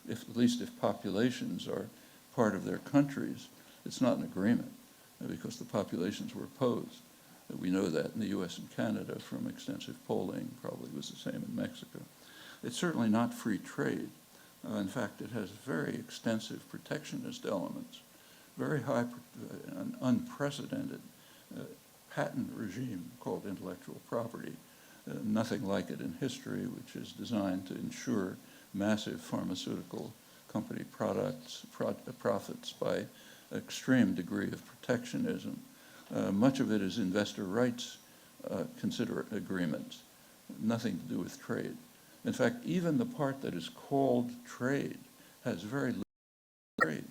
At least if populations are part of their countries, it's not an agreement, because the populations were opposed. We know that in the US and Canada from extensive polling, probably was the same in Mexico. It's certainly not free trade. In fact, it has very extensive protectionist elements, very high, an unprecedented patent regime called intellectual property, nothing like it in history, which is designed to ensure massive pharmaceutical company profits by extreme degree of protectionism. Much of it is investor rights agreements, nothing to do with trade. In fact, even the part that is called trade has very little trade.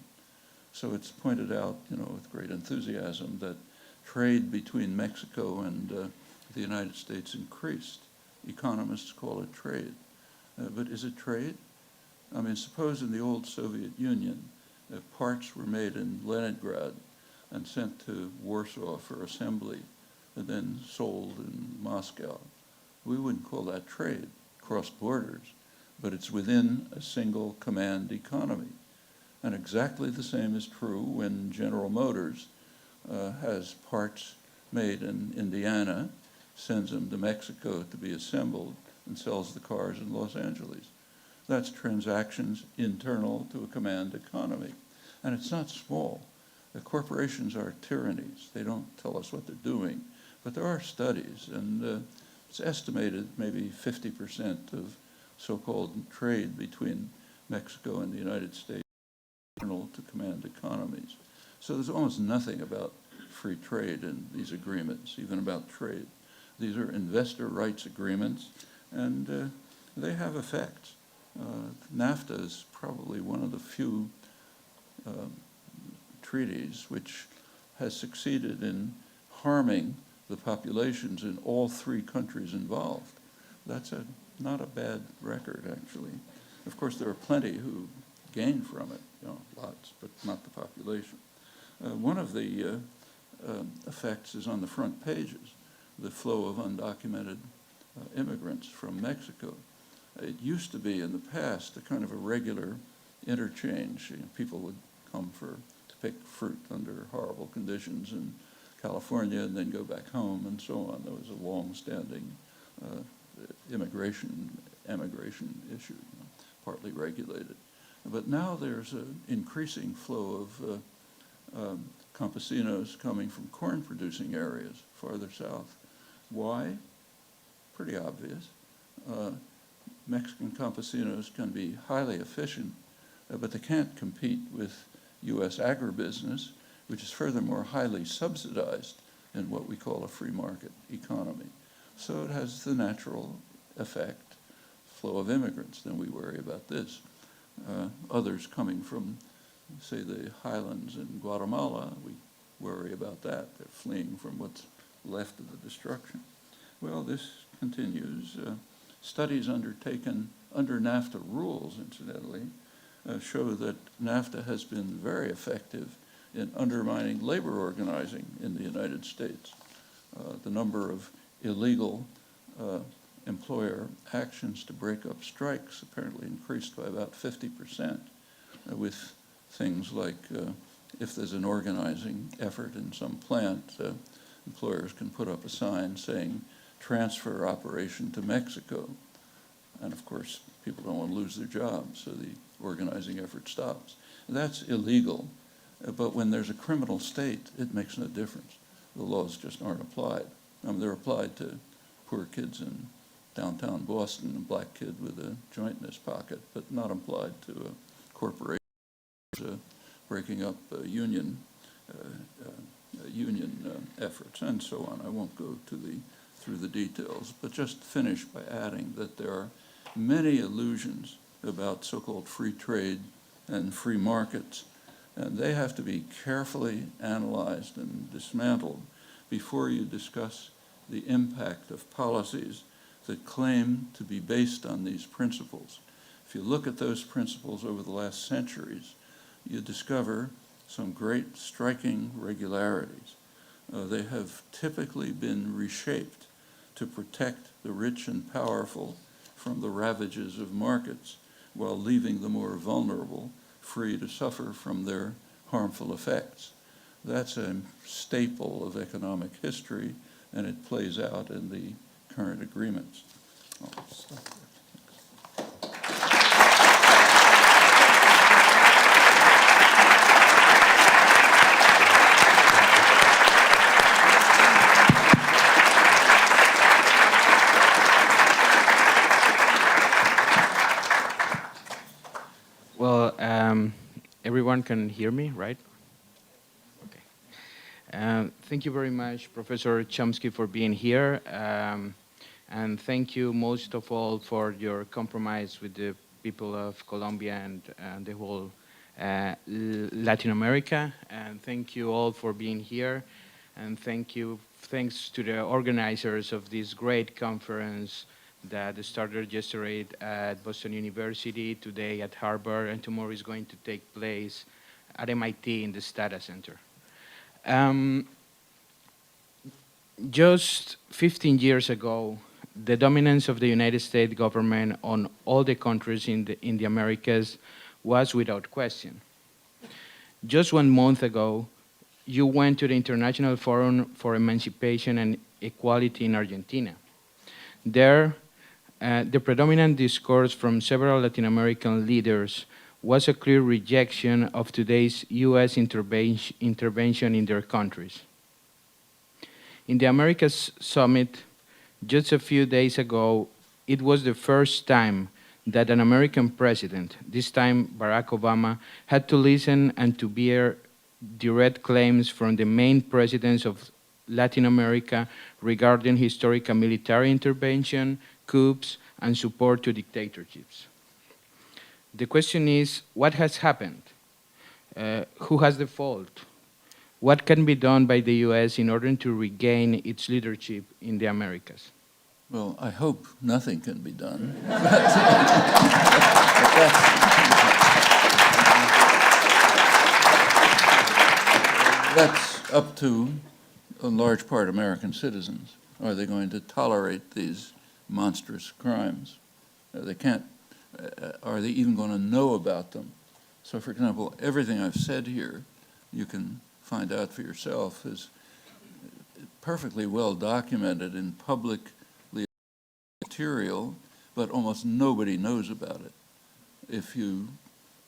So it's pointed out, with great enthusiasm that trade between Mexico and the United States increased. Economists call it trade. But is it trade? I mean, suppose in the old Soviet Union, parts were made in Leningrad and sent to Warsaw for assembly and then sold in Moscow. We wouldn't call that trade, cross borders, but it's within a single command economy. And exactly the same is true when General Motors has parts made in Indiana, sends them to Mexico to be assembled, and sells the cars in Los Angeles. That's transactions internal to a command economy. And it's not small. The corporations are tyrannies. They don't tell us what they're doing. But there are studies, and it's estimated maybe 50% of so-called trade between Mexico and the United States internal to command economies. So there's almost nothing about free trade in these agreements, even about trade. These are investor rights agreements, and they have effects. NAFTA is probably one of the few treaties which has succeeded in harming the populations in all three countries involved. That's not a bad record, actually. Of course, there are plenty who gain from it, lots, but not the population. One of the effects is on the front pages, the flow of undocumented immigrants from Mexico. It used to be in the past a kind of a regular interchange. People would come to pick fruit under horrible conditions in California and then go back home and so on. There was a long-standing emigration issue, partly regulated. But now there's an increasing flow of campesinos coming from corn-producing areas farther south. Why? Pretty obvious. Mexican campesinos can be highly efficient, but they can't compete with U.S. agribusiness, which is furthermore highly subsidized in what we call a free market economy. So it has the natural effect, flow of immigrants. Then we worry about this. Others coming from, say, the highlands in Guatemala, we worry about that. They're fleeing from what's left of the destruction. Well, this continues. Studies undertaken under NAFTA rules, incidentally, show that NAFTA has been very effective in undermining labor organizing in the United States. The number of illegal employer actions to break up strikes apparently increased by about 50%, with things like if there's an organizing effort in some plant, employers can put up a sign saying, transfer operation to Mexico. And of course, people don't want to lose their jobs, so the organizing effort stops. That's illegal, but when there's a criminal state, it makes no difference. The laws just aren't applied. They're applied to poor kids in downtown Boston, a black kid with a joint in his pocket, but not applied to a corporation breaking up union efforts and so on. I won't go through the details, but just finish by adding that there are many illusions about so-called free trade and free markets, and they have to be carefully analyzed and dismantled before you discuss the impact of policies that claim to be based on these principles. If you look at those principles over the last centuries, you discover some great striking regularities. They have typically been reshaped to protect the rich and powerful from the ravages of markets while leaving the more vulnerable free to suffer from their harmful effects. That's a staple of economic history, and it plays out in the current agreements. I'll stop there. Well, everyone can hear me, right? Okay. Thank you very much, Professor Chomsky, for being here. And thank you most of all for your compromise with the people of Colombia and the whole Latin America. And thank you all for being here. And thanks to the organizers of this great conference that started yesterday at Boston University, today at Harvard, and tomorrow is going to take place at MIT in the Stata Center. Just 15 years ago, the dominance of the United States government on all the countries in the Americas was without question. Just 1 month ago, you went to the International Forum for Emancipation and Equality in Argentina. There, the predominant discourse from several Latin American leaders was a clear rejection of today's US intervention in their countries. In the Americas Summit, just a few days ago, it was the first time that an American president, this time Barack Obama, had to listen and to bear direct claims from the main presidents of Latin America regarding historical military intervention, coups, and support to dictatorships. The question is, what has happened? Who has the fault? What can be done by the U.S. in order to regain its leadership in the Americas? Well, I hope nothing can be done. That's up to, in large part, American citizens. Are they going to tolerate these monstrous crimes? They can't. Are they even going to know about them? So, for example, everything I've said here, you can find out for yourself, is perfectly well documented in publicly material, but almost nobody knows about it. If you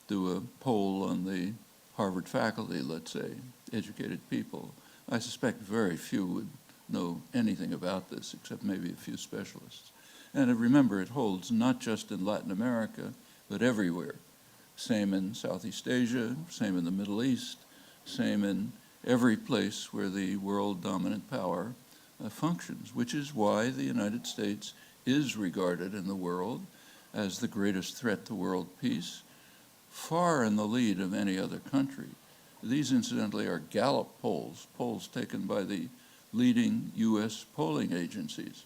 do a poll on the Harvard faculty, let's say, educated people, I suspect very few would know anything about this, except maybe a few specialists. And remember, it holds not just in Latin America, but everywhere. Same in Southeast Asia, same in the Middle East, same in every place where the world dominant power functions, which is why the United States is regarded in the world as the greatest threat to world peace, far in the lead of any other country. These, incidentally, are Gallup polls, polls taken by the leading U.S. polling agencies.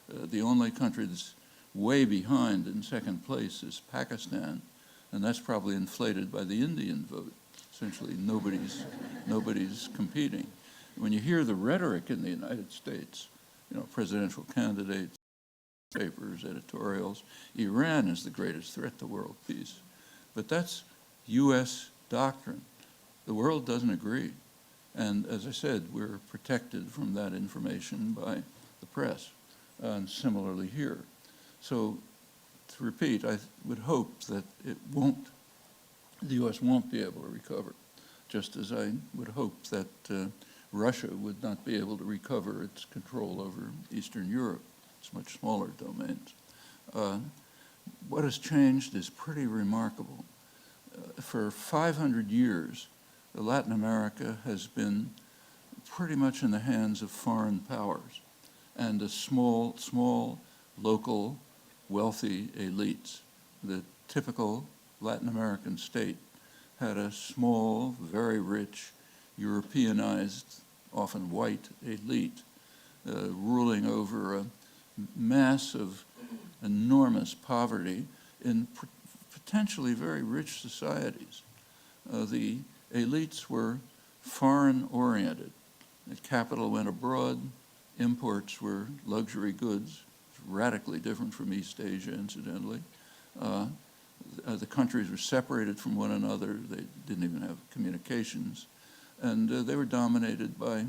The only country that's way behind in second place is Pakistan, and that's probably inflated by the Indian vote. Essentially, nobody's competing. When you hear the rhetoric in the United States, presidential candidates, papers, editorials, Iran is the greatest threat to world peace. But that's U.S. doctrine. The world doesn't agree. And as I said, we're protected from that information by the press, and similarly here. So, to repeat, I would hope that the U.S. won't be able to recover, just as I would hope that Russia would not be able to recover its control over Eastern Europe. It's much smaller domains. What has changed is pretty remarkable. For 500 years, Latin America has been pretty much in the hands of foreign powers and a small, local, wealthy elites. The typical Latin American state had a small, very rich, Europeanized, often white elite ruling over a mass of enormous poverty in potentially very rich societies. The elites were foreign-oriented. The capital went abroad. Imports were luxury goods, radically different from East Asia, incidentally. The countries were separated from one another. They didn't even have communications. And they were dominated by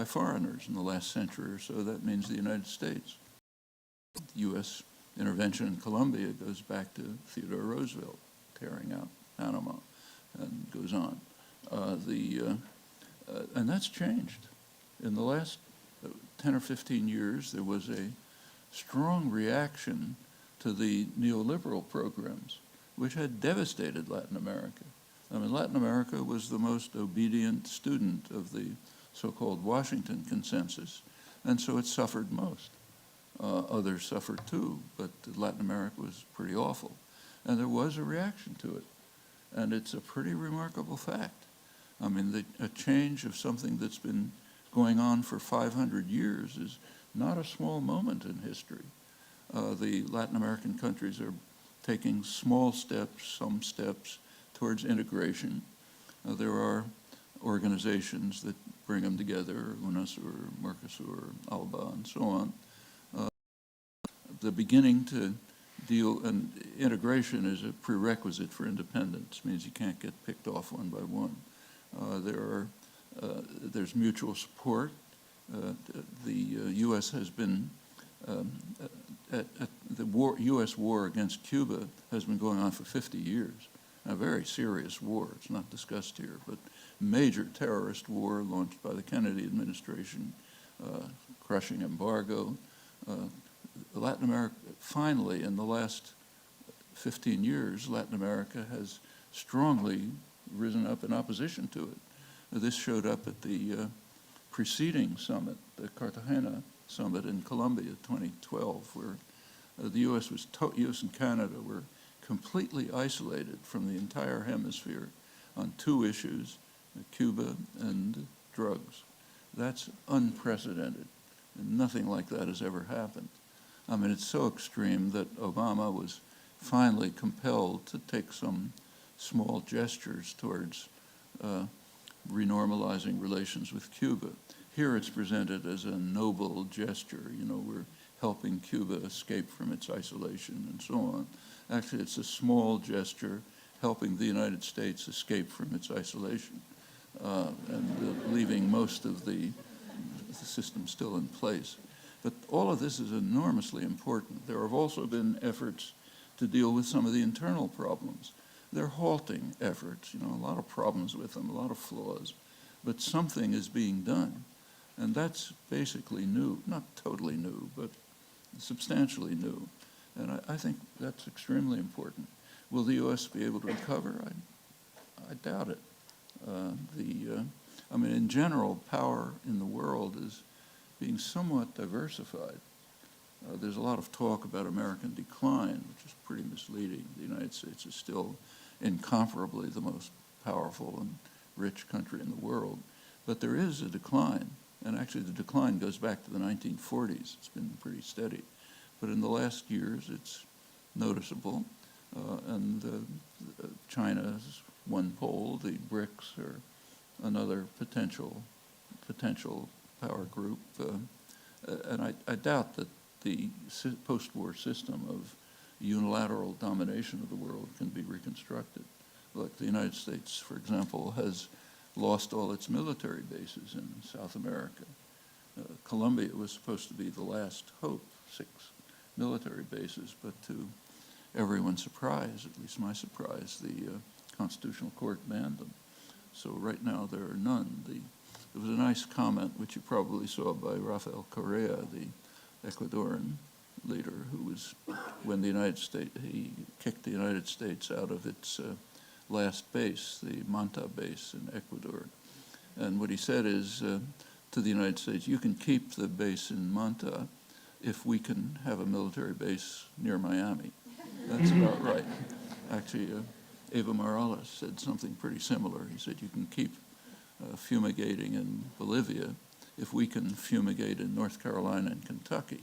foreigners in the last century or so. That means the United States. The U.S. intervention in Colombia goes back to Theodore Roosevelt tearing out Panama and goes on. And that's changed. In the last 10 or 15 years, there was a strong reaction to the neoliberal programs, which had devastated Latin America. I mean, Latin America was the most obedient student of the so-called Washington consensus, and so it suffered most. Others suffered too, but Latin America was pretty awful. And there was a reaction to it. And it's a pretty remarkable fact. I mean, a change of something that's been going on for 500 years is not a small moment in history. The Latin American countries are taking small steps, some steps, towards integration. There are organizations that bring them together, UNASUR, Mercosur, ALBA, and so on. The beginning to deal, and integration is a prerequisite for independence, means you can't get picked off one by one. There's mutual support. The U.S. has been, the U.S. war against Cuba has been going on for 50 years. A very serious war, it's not discussed here, but major terrorist war launched by the Kennedy administration, crushing embargo. Latin America, finally, in the last 15 years, Latin America has strongly risen up in opposition to it. This showed up at the preceding summit, the Cartagena summit in Colombia, 2012, where the U.S. and Canada were completely isolated from the entire hemisphere on two issues, Cuba, and drugs. That's unprecedented, and nothing like that has ever happened. I mean, it's so extreme that Obama was finally compelled to take some small gestures towards renormalizing relations with Cuba. Here it's presented as a noble gesture. You know, we're helping Cuba escape from its isolation and so on. Actually, it's a small gesture helping the United States escape from its isolation and leaving most of the system still in place. But all of this is enormously important. There have also been efforts to deal with some of the internal problems. They're halting efforts, you know, a lot of problems with them, a lot of flaws, but something is being done. And that's basically new, not totally new, but substantially new. And I think that's extremely important. Will the U.S. be able to recover? I doubt it. I mean, in general, power in the world is being somewhat diversified. There's a lot of talk about American decline, which is pretty misleading. The United States is still incomparably the most powerful and rich country in the world. But there is a decline, and actually the decline goes back to the 1940s. It's been pretty steady. But in the last years, it's noticeable. China's one pole, the BRICS are another potential power group. And I doubt that the post-war system of unilateral domination of the world can be reconstructed. Like the United States, for example, has lost all its military bases in South America. Colombia was supposed to be the last hope, 6 military bases, but to everyone's surprise, at least my surprise, the Constitutional Court banned them. So right now there are none. There was a nice comment, which you probably saw, by Rafael Correa, the Ecuadorian leader, who was, when the United States, he kicked the United States out of its last base, the Manta base in Ecuador. And what he said is to the United States, you can keep the base in Manta if we can have a military base near Miami. That's about right. Actually, Evo Morales said something pretty similar. He said, you can keep fumigating in Bolivia if we can fumigate in North Carolina and Kentucky,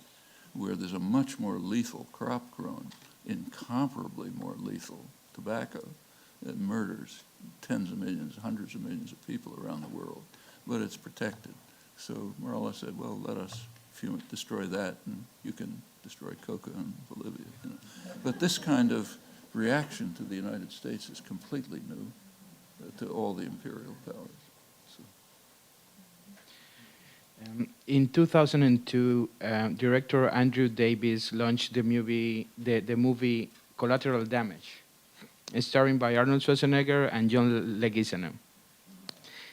where there's a much more lethal crop grown, incomparably more lethal tobacco that murders tens of millions, hundreds of millions of people around the world, but it's protected. So Morales said, well, let us destroy that, and you can destroy coca in Bolivia. You know. But this kind of reaction to the United States is completely new to all the imperial powers. So. In 2002, director Andrew Davis launched the movie Collateral Damage, starring by Arnold Schwarzenegger and John Leguizamo.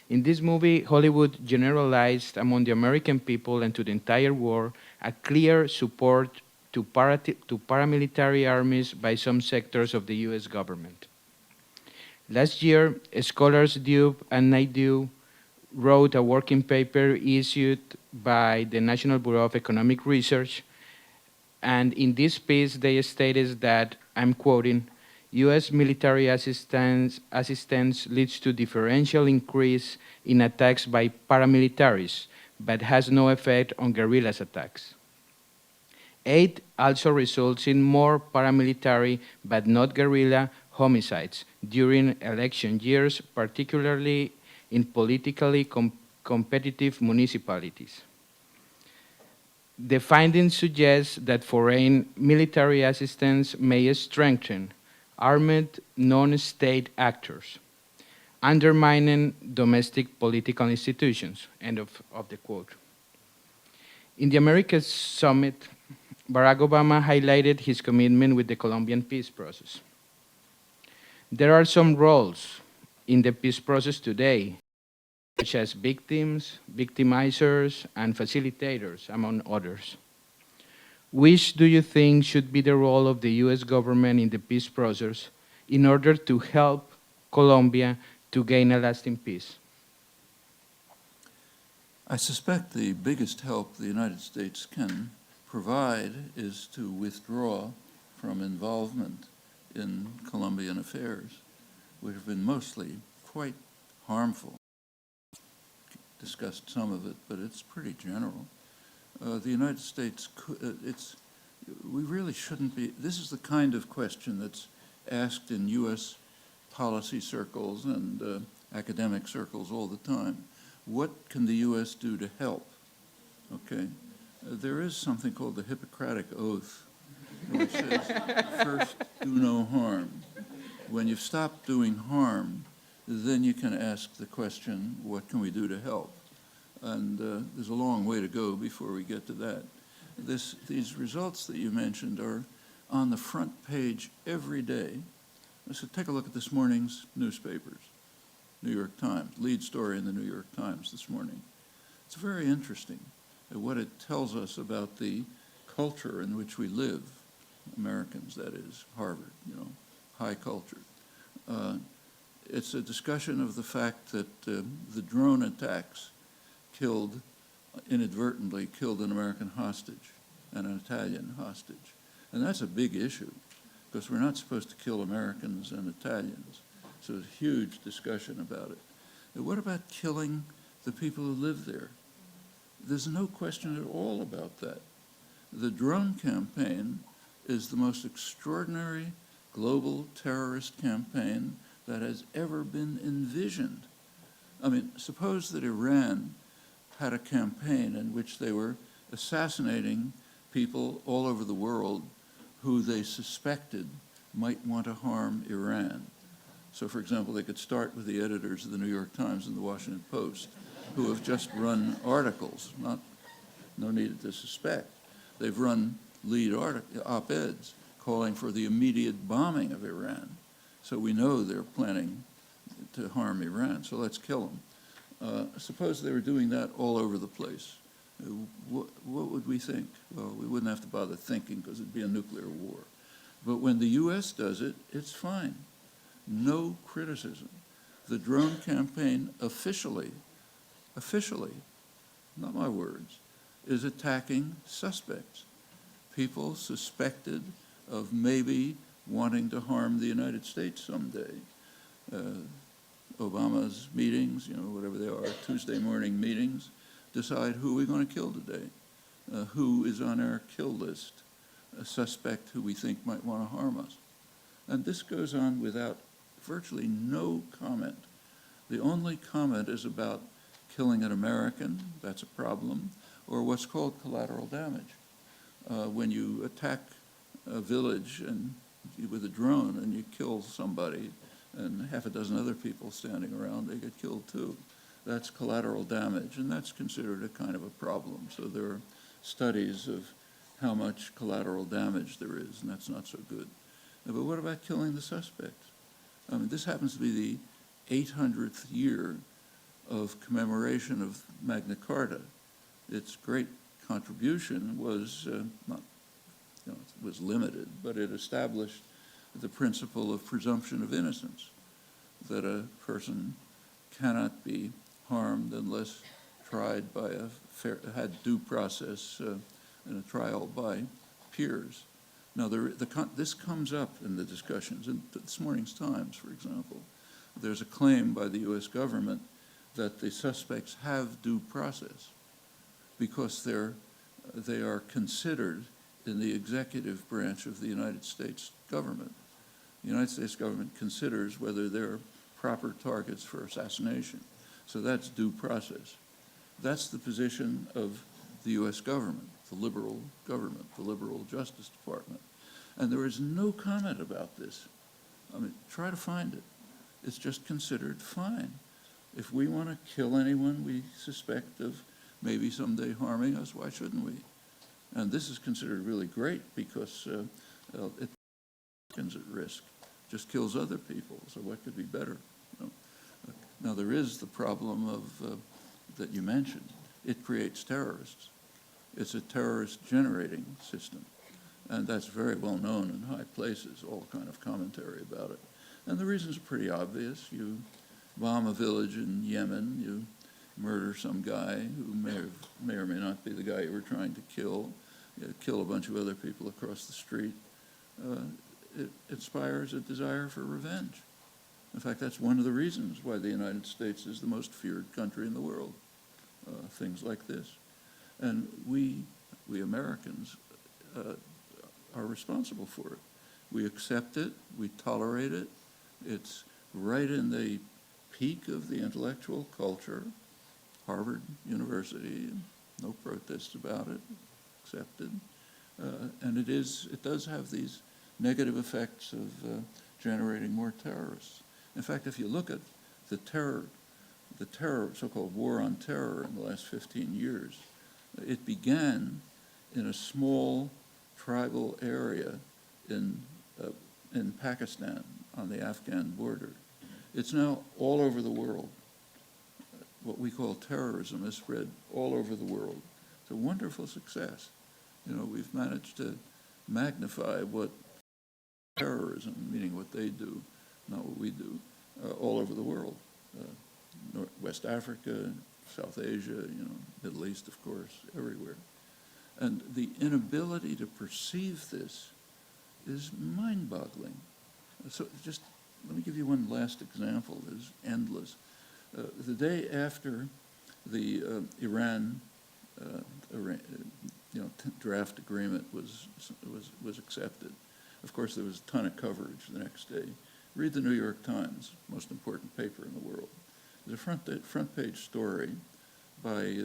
In this movie, Hollywood generalized among the American people and to the entire world a clear support to paramilitary armies by some sectors of the US government. Last year, scholars Dube and Naidu wrote a working paper issued by the National Bureau of Economic Research, and in this piece they stated that, I'm quoting, U.S. military assistance leads to differential increase in attacks by paramilitaries, but has no effect on guerrillas attacks. Aid also results in more paramilitary, but not guerrilla, homicides during election years, particularly in politically competitive municipalities. The findings suggest that foreign military assistance may strengthen armed non-state actors, undermining domestic political institutions, end of the quote. In the Americas Summit, Barack Obama highlighted his commitment with the Colombian peace process. There are some roles in the peace process today, such as victims, victimizers, and facilitators, among others. Which do you think should be the role of the US government in the peace process in order to help Colombia to gain a lasting peace? I suspect the biggest help the United States can provide is to withdraw from involvement in Colombian affairs, which have been mostly quite harmful. discussed some of it, but it's pretty general. The United States, we really shouldn't be, this is the kind of question that's asked in U.S. policy circles and academic circles all the time. What can the U.S. do to help? Okay, there is something called the Hippocratic Oath, which says, first, do no harm. When you've stopped doing harm, then you can ask the question, what can we do to help? And there's a long way to go before we get to that. These results that you mentioned are on the front page every day. So take a look at this morning's newspapers. New York Times, lead story in the New York Times this morning. It's very interesting what it tells us about the culture in which we live, Americans, that is, Harvard, high culture. It's a discussion of the fact that the drone attacks inadvertently killed an American hostage and an Italian hostage. And that's a big issue, because we're not supposed to kill Americans and Italians. So there's a huge discussion about it. And what about killing the people who live there? There's no question at all about that. The drone campaign is the most extraordinary global terrorist campaign that has ever been envisioned. I mean, suppose that Iran had a campaign in which they were assassinating people all over the world who they suspected might want to harm Iran. So, for example, they could start with the editors of the New York Times and the Washington Post, who have just run articles, no need to suspect. They've run lead op-eds calling for the immediate bombing of Iran. So we know they're planning to harm Iran, so let's kill them. Suppose they were doing that all over the place. What would we think? Well, we wouldn't have to bother thinking, because it'd be a nuclear war. But when the U.S. does it, it's fine. No criticism. The drone campaign officially, not my words, is attacking suspects. People suspected of maybe wanting to harm the United States someday. Obama's meetings, whatever they are, Tuesday morning meetings, decide who we're going to kill today, who is on our kill list, a suspect who we think might want to harm us. And this goes on without virtually no comment. The only comment is about killing an American, that's a problem, or what's called collateral damage. When you attack a village with a drone and you kill somebody and half a dozen other people standing around, they get killed too. That's collateral damage, and that's considered a kind of a problem. So there are studies of how much collateral damage there is, and that's not so good. But what about killing the suspects? I mean, this happens to be the 800th year of commemoration of Magna Carta. Its great contribution was was limited, but it established the principle of presumption of innocence, that a person cannot be harmed unless tried by had due process in a trial by peers. Now, this comes up in the discussions. In this morning's Times, for example, there's a claim by the U.S. government that the suspects have due process because they are considered in the executive branch of the United States government. The United States government considers whether they're proper targets for assassination. So that's due process. That's the position of the U.S. government, the liberal Justice Department. And there is no comment about this. I mean, try to find it. It's just considered fine. If we want to kill anyone we suspect of maybe someday harming us, why shouldn't we? And this is considered really great because it puts at risk, just kills other people. So what could be better? Now there is the problem of that you mentioned. It creates terrorists. It's a terrorist generating system. And that's very well known in high places, all kind of commentary about it. And the reasons are pretty obvious. You bomb a village in Yemen, you murder some guy who may or may not be the guy you were trying to kill, you kill a bunch of other people across the street. It inspires a desire for revenge. In fact, that's one of the reasons why the United States is the most feared country in the world. things like this. And we Americans are responsible for it. We accept it, we tolerate it. It's right in the peak of the intellectual culture. Harvard University, no protest about it, accepted. And it does have these negative effects of generating more terrorists. In fact, if you look at the terror, so-called war on terror in the last 15 years, it began in a small tribal area in Pakistan on the Afghan border. It's now all over the world. What we call terrorism has spread all over the world. It's a wonderful success. You know, we've managed to magnify what terrorism, meaning what they do, not what we do, all over the world. West Africa, South Asia, Middle East, of course, everywhere. And the inability to perceive this is mind-boggling. So just let me give you one last example. It's endless. The day after the Iran draft agreement was accepted, of course there was a ton of coverage the next day. Read the New York Times, most important paper in the world. There's a front page story by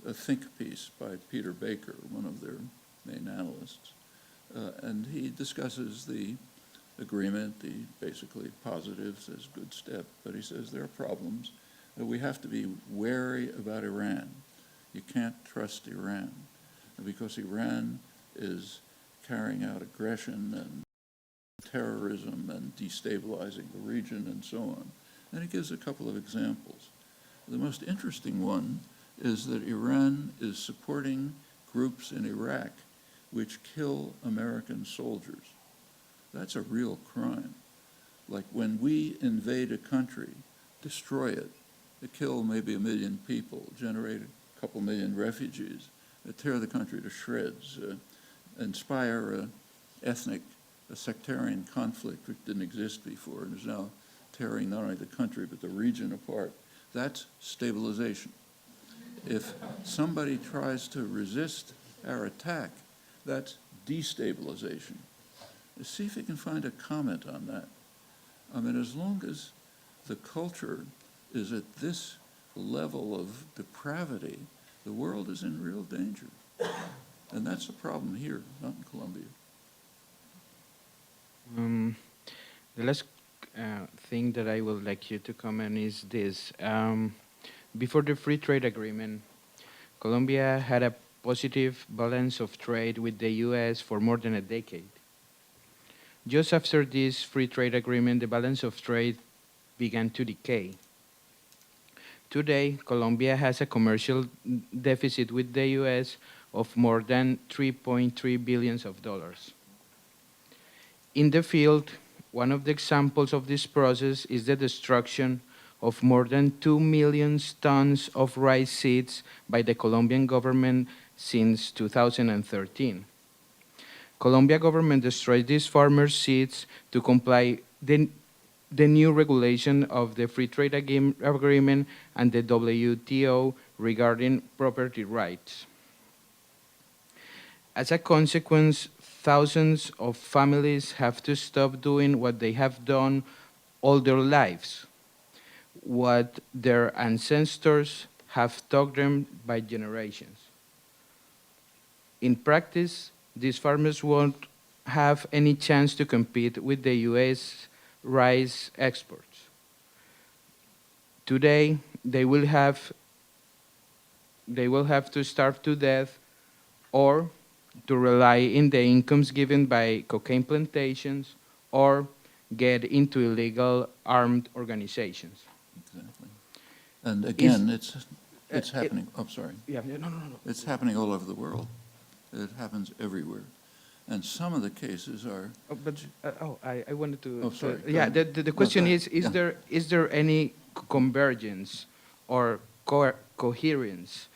a think piece by Peter Baker, one of their main analysts, and he discusses the agreement, the basically positives as good step, but he says there are problems. We have to be wary about Iran. You can't trust Iran because Iran is carrying out aggression and terrorism and destabilizing the region and so on. And he gives a couple of examples. The most interesting one is that Iran is supporting groups in Iraq which kill American soldiers. That's a real crime. Like when we invade a country, destroy it, kill maybe 1 million people, generate a couple million refugees, tear the country to shreds, inspire a sectarian conflict which didn't exist before and is now tearing not only the country but the region apart. That's stabilization. If somebody tries to resist our attack, that's destabilization. See if you can find a comment on that. I mean, as long as the culture is at this level of depravity, the world is in real danger. And that's the problem here, not in Colombia. The last thing that I would like you to comment is this. Before the free trade agreement, Colombia had a positive balance of trade with the US for more than a decade. Just after this free trade agreement, the balance of trade began to decay. Today, Colombia has a commercial deficit with the US of more than $3.3 billion. In the field, one of the examples of this process is the destruction of more than 2 million tons of rice seeds by the Colombian government since 2013. Colombia government destroyed these farmers' seeds to comply the new regulation of the Free Trade Agreement and the WTO regarding property rights. As a consequence, thousands of families have to stop doing what they have done all their lives, what their ancestors have taught them by generations. In practice, these farmers won't have any chance to compete with the US rice exports. Today, they will have to starve to death or to rely on the incomes given by cocaine plantations or get into illegal armed organizations. Exactly. And again, it's happening. I'm sorry. Yeah, no. It's happening all over the world. It happens everywhere. And some of the cases are... I wanted to... Oh, sorry. Yeah, the question is yeah. there any convergence or coherence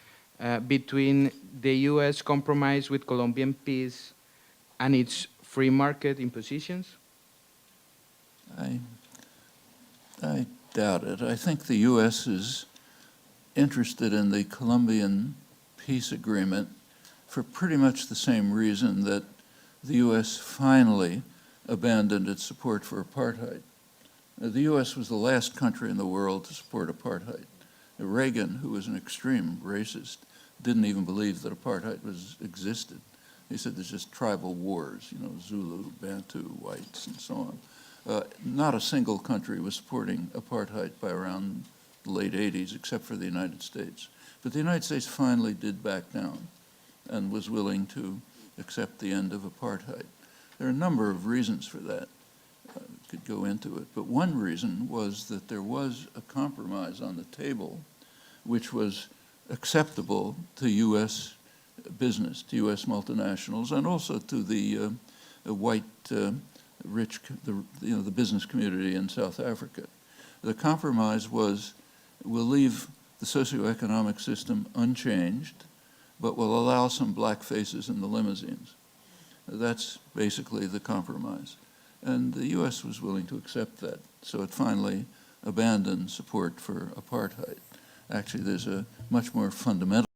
between the U.S. compromise with Colombian peace and its free market impositions? I doubt it. I think the U.S. is interested in the Colombian peace agreement for pretty much the same reason that the U.S. finally abandoned its support for apartheid. The U.S. was the last country in the world to support apartheid. Reagan, who was an extreme racist, didn't even believe that apartheid existed. He said there's just tribal wars, you know, Zulu, Bantu, whites, and so on. Not a single country was supporting apartheid by around the late 80s, except for the United States. But the United States finally did back down and was willing to accept the end of apartheid. There are a number of reasons for that. Could go into it, but one reason was that there was a compromise on the table which was acceptable to U.S. business, to U.S. multinationals, and also to the white, rich, the business community in South Africa. The compromise was, we'll leave the socioeconomic system unchanged, but we'll allow some black faces in the limousines. That's basically the compromise. And the U.S. was willing to accept that, so it finally abandoned support for apartheid. Actually, there's a much more fundamental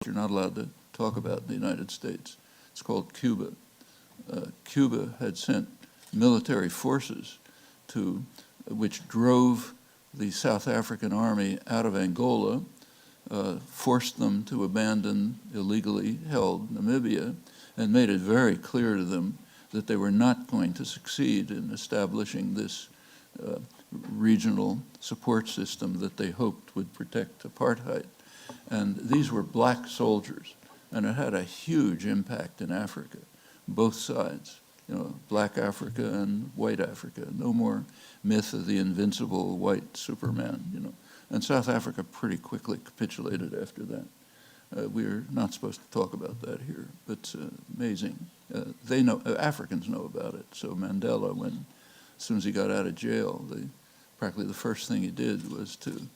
you're not allowed to talk about in the United States. It's called Cuba. Cuba had sent military forces which drove the South African army out of Angola, forced them to abandon illegally held Namibia, and made it very clear to them that they were not going to succeed in establishing this regional support system that they hoped would protect apartheid. And these were black soldiers, and it had a huge impact in Africa, both sides, you know, black Africa and white Africa. No more myth of the invincible white Superman, you know. And South Africa pretty quickly capitulated after that. We're not supposed to talk about that here, but it's amazing. They know, Africans know about it. So Mandela, as soon as he got out of jail, practically the first thing he did was to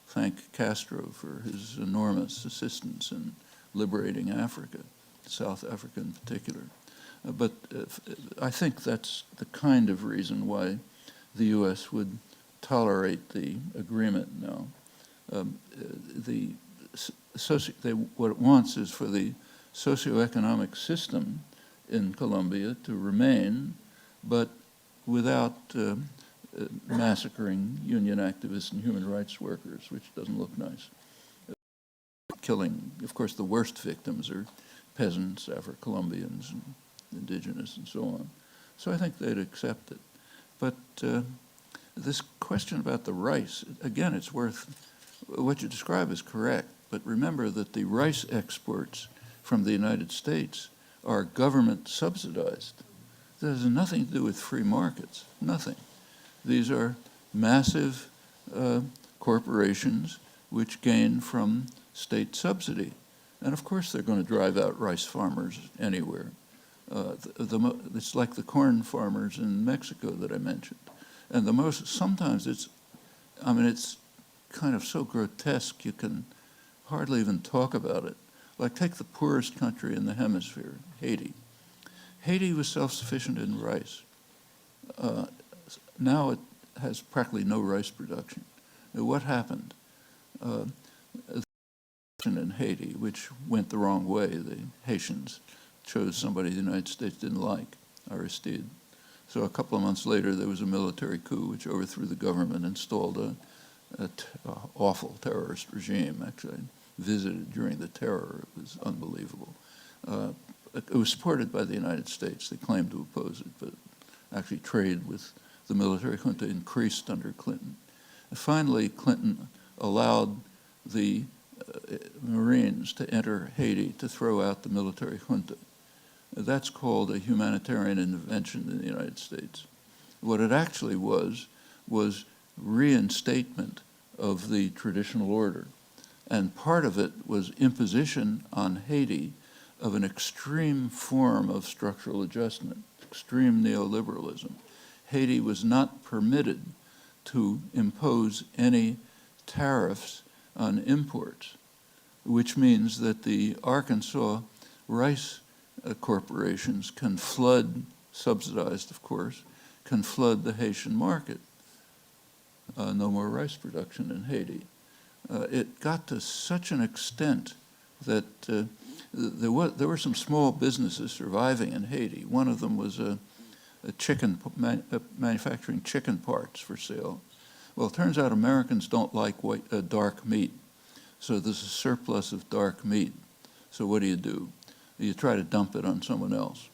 thank Castro for his enormous assistance in liberating Africa, South Africa in particular. But I think that's the kind of reason why the U.S. would tolerate the agreement now. What it wants is for the socioeconomic system in Colombia to remain, but without massacring union activists and human rights workers, which doesn't look nice. Killing, of course, the worst victims are peasants, Afro-Colombians, and indigenous, and so on. So I think they'd accept it. But this question about the rice, again, it's what you describe is correct, but remember that the rice exports from the United States are government subsidized. That has nothing to do with free markets, nothing. These are massive corporations which gain from state subsidy. And of course they're going to drive out rice farmers anywhere. It's like the corn farmers in Mexico that I mentioned. And sometimes it's kind of so grotesque you can hardly even talk about it. Like take the poorest country in the hemisphere, Haiti. Haiti was self-sufficient in rice. Now it has practically no rice production. What happened? In Haiti, which went the wrong way. The Haitians chose somebody the United States didn't like, Aristide. So a couple of months later, there was a military coup which overthrew the government, installed an awful terrorist regime. Actually, I visited during the terror. It was unbelievable. It was supported by the United States. They claimed to oppose it, but actually trade with the military junta increased under Clinton. And finally, Clinton allowed the Marines to enter Haiti to throw out the military junta. That's called a humanitarian intervention in the United States. What it actually was reinstatement of the traditional order. And part of it was imposition on Haiti of an extreme form of structural adjustment, extreme neoliberalism. Haiti was not permitted to impose any tariffs on imports, which means that the Arkansas rice corporations can flood, subsidized of course, can flood the Haitian market. No more rice production in Haiti. it got to such an extent that there were some small businesses surviving in Haiti. One of them was manufacturing chicken parts for sale. Well, it turns out Americans don't like dark meat, so there's a surplus of dark meat. So what do? You try to dump it on someone else.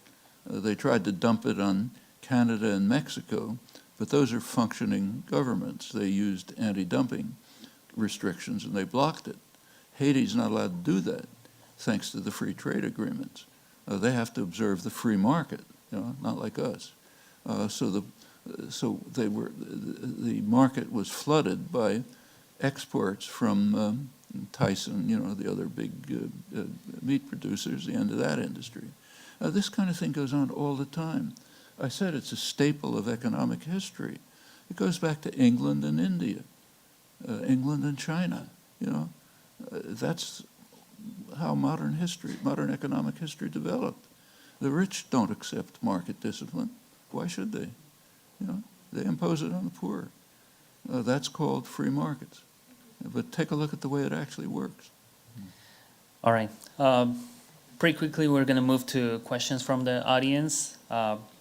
They tried to dump it on Canada and Mexico, but those are functioning governments. They used anti-dumping restrictions and they blocked it. Haiti's not allowed to do that, thanks to the free trade agreements. They have to observe the free market, not like us. So the market was flooded by exports from Tyson, the other big meat producers, the end of that industry. This kind of thing goes on all the time. I said it's a staple of economic history. It goes back to England and India, England and China. That's how modern economic history developed. The rich don't accept market discipline. Why should they? They impose it on the poor. That's called free markets. But take a look at the way it actually works. All right. Pretty quickly, we're going to move to questions from the audience.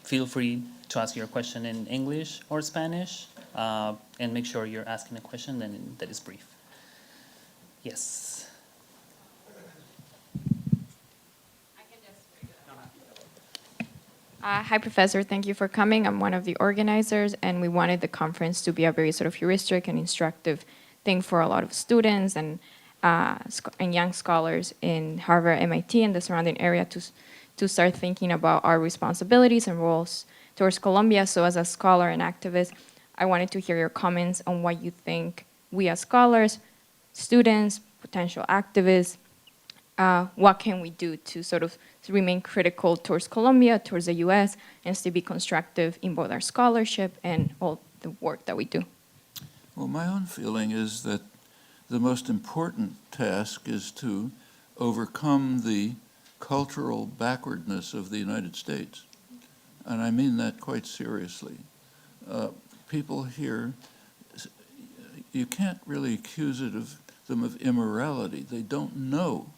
Feel free to ask your question in English or Spanish, and make sure you're asking a question that is brief. Yes. Hi, Professor. Thank you for coming. I'm one of the organizers, and we wanted the conference to be a very sort of heuristic and instructive thing for a lot of students and young scholars in Harvard, MIT, and the surrounding area to start thinking about our responsibilities and roles towards Colombia. So as a scholar and activist, I wanted to hear your comments on what you think we as scholars, students, potential activists, what can we do to sort of remain critical towards Colombia, towards the US, and still be constructive in both our scholarship and all the work that we do? Well, my own feeling is that the most important task is to overcome the cultural backwardness of the United States. And I mean that quite seriously. People here, you can't really accuse them of immorality. They don't know.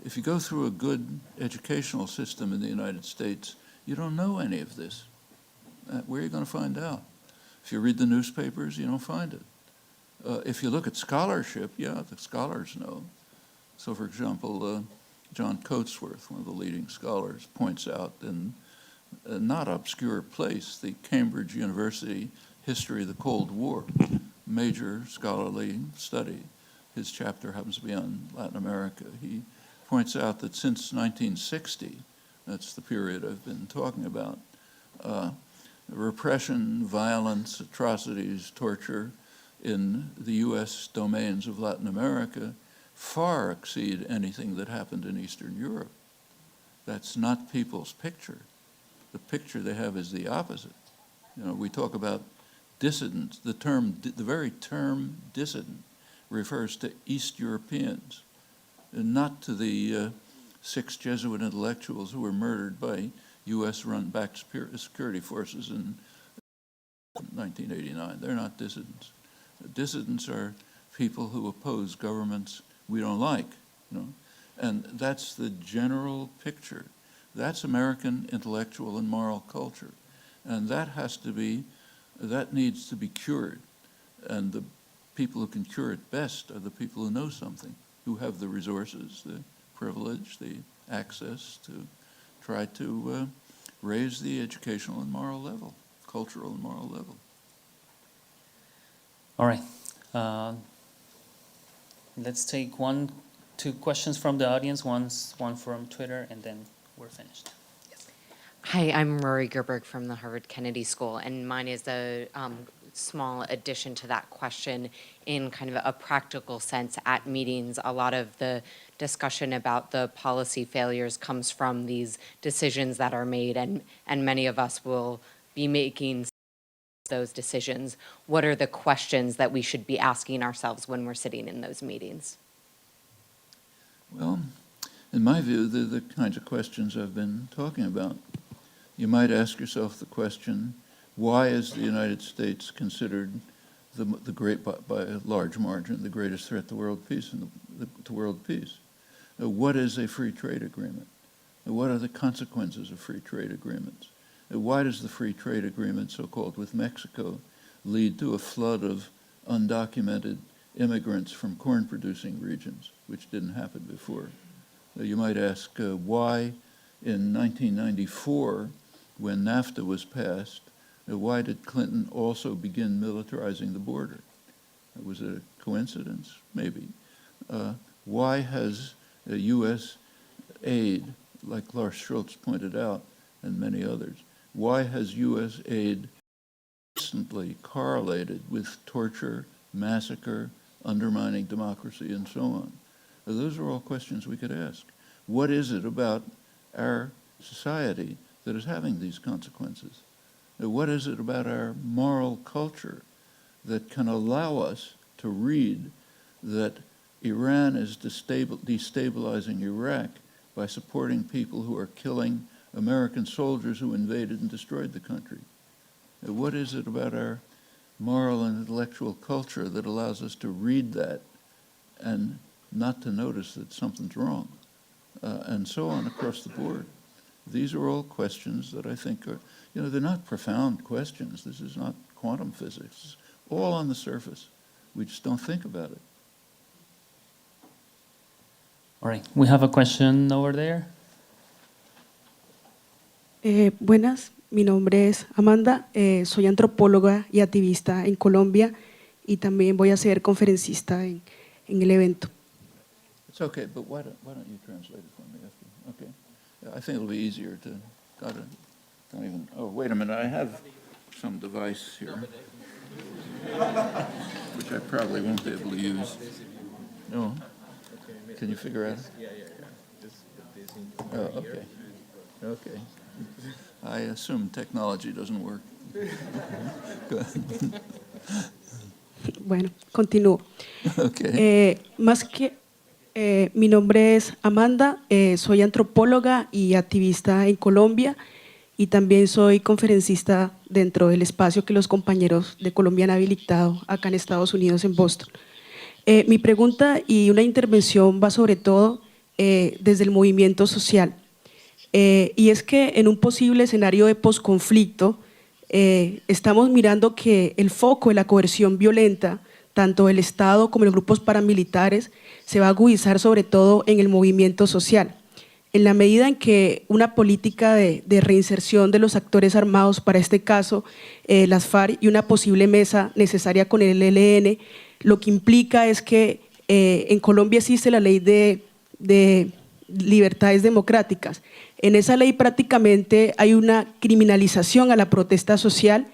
If you go through a good educational system in the United States, you don't know any of this. Where are you going to find out? If you read the newspapers, you don't find it. If you look at scholarship, the scholars know. So, for example, John Coatsworth, one of the leading scholars, points out in a not obscure place, the Cambridge University History of the Cold War, major scholarly study. His chapter happens to be on Latin America. He points out that since 1960, that's the period I've been talking about, repression, violence, atrocities, torture in the U.S. domains of Latin America far exceed anything that happened in Eastern Europe. That's not people's picture. The picture they have is the opposite. We talk about dissidents. The very term dissident refers to East Europeans, and not to the 6 Jesuit intellectuals who were murdered by U.S.-run backed security forces in 1989. They're not dissidents. Dissidents are people who oppose governments we don't like, and that's the general picture. That's American intellectual and moral culture, and that needs to be cured, and the people who can cure it best are the people who know something, who have the resources, the privilege, the access to try to raise the educational and moral level, cultural and moral level. All right. Let's take 2 questions from the audience, one from Twitter, and then we're finished. Yes. Hi, I'm Rory Gerberg from the Harvard Kennedy School, and mine is a small addition to that question in kind of a practical sense. At meetings, a lot of the discussion about the policy failures comes from these decisions that are made, and many of us will be making those decisions. What are the questions that we should be asking ourselves when we're sitting in those meetings? Well, in my view, they're the kinds of questions I've been talking about. You might ask yourself the question, why is the United States considered the great, by a large margin, the greatest threat to world peace. What is a free trade agreement? What are the consequences of free trade agreements? Why does the free trade agreement, so-called with Mexico, lead to a flood of undocumented immigrants from corn-producing regions, which didn't happen before? You might ask why in 1994, when NAFTA was passed, why did Clinton also begin militarizing the border? Was it a coincidence? Maybe. Why has U.S. aid, like Lars Schultz pointed out, and many others, why has U.S. aid consistently correlated with torture, massacre, undermining democracy, and so on? Those are all questions we could ask. What is it about our society that is having these consequences? What is it about our moral culture that can allow us to read that Iran is destabilizing Iraq by supporting people who are killing American soldiers who invaded and destroyed the country? What is it about our moral and intellectual culture that allows us to read that and not to notice that something's wrong? And so on across the board. These are all questions that I think are, they're not profound questions. This is not quantum physics. It's all on the surface. We just don't think about it. All right, we have a question over there. Buenas, mi nombre es Amanda, soy antropóloga y activista en Colombia y también voy a ser conferencista en el evento. It's okay, but why don't you translate it for me after? Okay. I think it'll be easier to, don't even, oh, wait a minute, I have some device here, which I probably won't be able to use. No? Can you figure out? Yeah. Oh, okay. Okay. I assume technology doesn't work. Go ahead. Bueno, continúo. Okay. Mi nombre es Amanda, soy antropóloga y activista en Colombia y también soy conferencista dentro del espacio que los compañeros de Colombia han habilitado acá en Estados Unidos, en Boston. Mi pregunta y una intervención va sobre todo desde el movimiento social. Y es que en un posible escenario de posconflicto estamos mirando que el foco de la coerción violenta, tanto del Estado como de los grupos paramilitares, se va a agudizar sobre todo en el movimiento social. En la medida en que una política de reinserción de los actores armados, para este caso las FARC, y una posible mesa necesaria con el ELN, lo que implica es que en Colombia existe la ley de libertades democráticas. En esa ley prácticamente hay una criminalización a la protesta social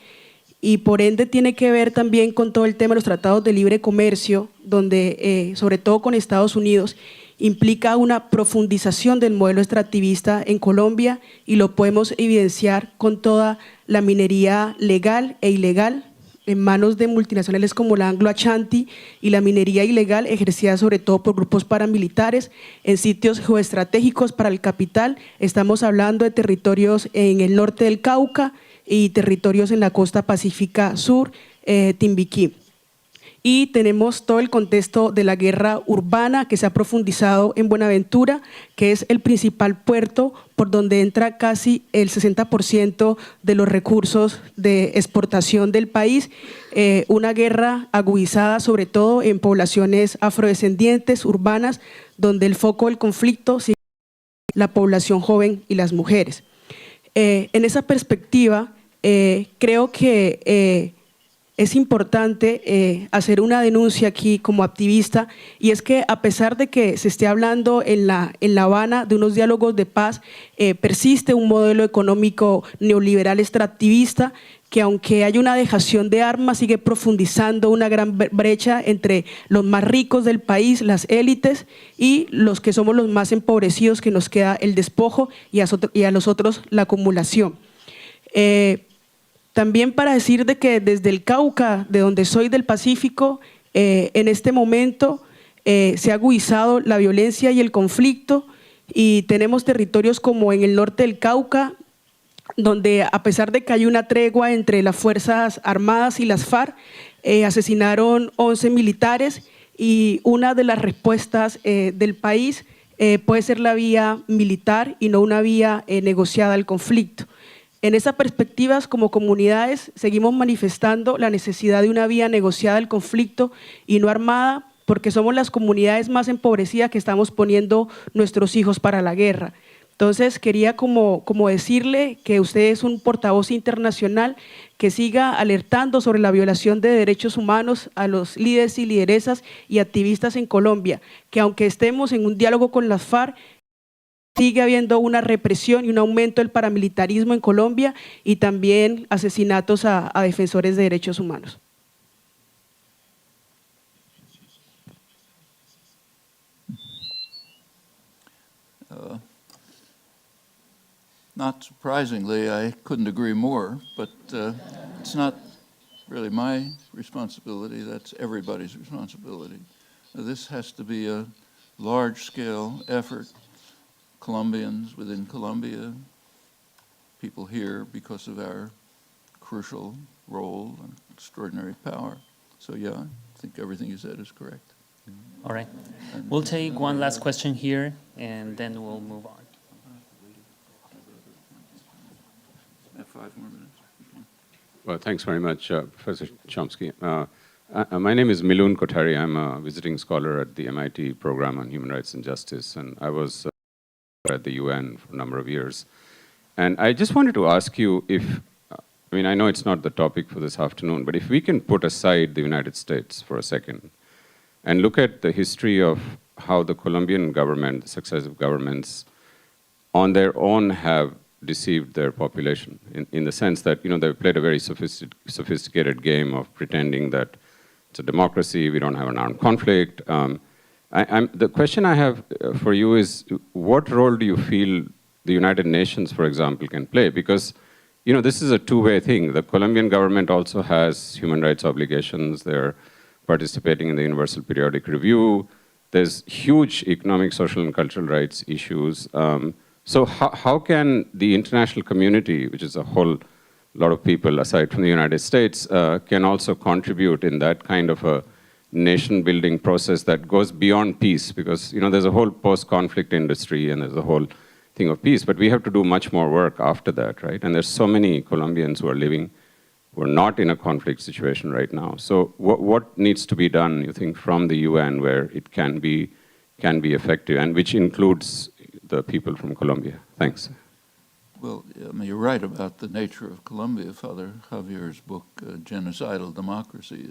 y por ende tiene que ver también con todo el tema de los tratados de libre comercio, donde sobre todo con Estados Unidos implica una profundización del modelo extractivista en Colombia y lo podemos evidenciar con toda la minería legal e ilegal en manos de multinacionales como la Anglo Ashanti y la minería ilegal ejercida sobre todo por grupos paramilitares en sitios geoestratégicos para el capital. Estamos hablando de territorios en el norte del Cauca y territorios en la costa pacífica sur, Timbiquí. Y tenemos todo el contexto de la guerra urbana que se ha profundizado en Buenaventura, que es el principal puerto por donde entra casi el 60% de los recursos de exportación del país, una guerra agudizada sobre todo en poblaciones afrodescendientes, urbanas, donde el foco del conflicto sigue la población joven y las mujeres. En esa perspectiva, creo que es importante hacer una denuncia aquí como activista, y es que a pesar de que se esté hablando en La Habana de unos diálogos de paz, persiste un modelo económico neoliberal extractivista que, aunque hay una dejación de armas, sigue profundizando una gran brecha entre los más ricos del país, las élites, y los que somos los más empobrecidos, que nos queda el despojo y a los otros la acumulación. También para decir de que desde el Cauca, de donde soy, del Pacífico, en este momento se ha agudizado la violencia y el conflicto, y tenemos territorios como en el norte del Cauca, donde a pesar de que hay una tregua entre las Fuerzas Armadas y las FARC, asesinaron 11 militares y una de las respuestas del país puede ser la vía militar y no una vía negociada al conflicto. En esas perspectivas, como comunidades, seguimos manifestando la necesidad de una vía negociada al conflicto y no armada, porque somos las comunidades más empobrecidas que estamos poniendo nuestros hijos para la guerra. Entonces, quería como decirle que usted es un portavoz internacional que siga alertando sobre la violación de derechos humanos a los líderes y lideresas y activistas en Colombia, que aunque estemos en un diálogo con las FARC, sigue habiendo una represión y un aumento del paramilitarismo en Colombia y también asesinatos a defensores de derechos humanos. Not surprisingly, I couldn't agree more, but it's not really my responsibility, that's everybody's responsibility. This has to be a large-scale effort. Colombians within Colombia, people here because of our crucial role and extraordinary power. So yeah, I think everything you said is correct. All right. We'll take one last question here, and then we'll move on. Have 5 more minutes. Well, thanks very much, Professor Chomsky. My name is Milun Kothari. I'm a visiting scholar at the MIT Program on Human Rights and Justice, and I was at the UN for a number of years. And I just wanted to ask you if, I mean, I know it's not the topic for this afternoon, but if we can put aside the United States for a second and look at the history of how the Colombian government, the successive governments, on their own have deceived their population in the sense that, you know, they've played a very sophisticated game of pretending that it's a democracy, we don't have an armed conflict. The question I have for you is, what role do you feel the United Nations, for example, can play? Because, you know, this is a two-way thing. The Colombian government also has human rights obligations. They're participating in the Universal Periodic Review. There's huge economic, social, and cultural rights issues. So how can the international community, which is a whole lot of people aside from the United States, can also contribute in that kind of a nation-building process that goes beyond peace? Because, you know, there's a whole post-conflict industry and there's a whole thing of peace, but we have to do much more work after that, right? And there's so many Colombians who are living, who are not in a conflict situation right now. So what needs to be done, you think, from the UN where it can be effective, and which includes the people from Colombia? Thanks. Well, I mean, you're right about the nature of Colombia. Father Javier's book, Genocidal Democracy,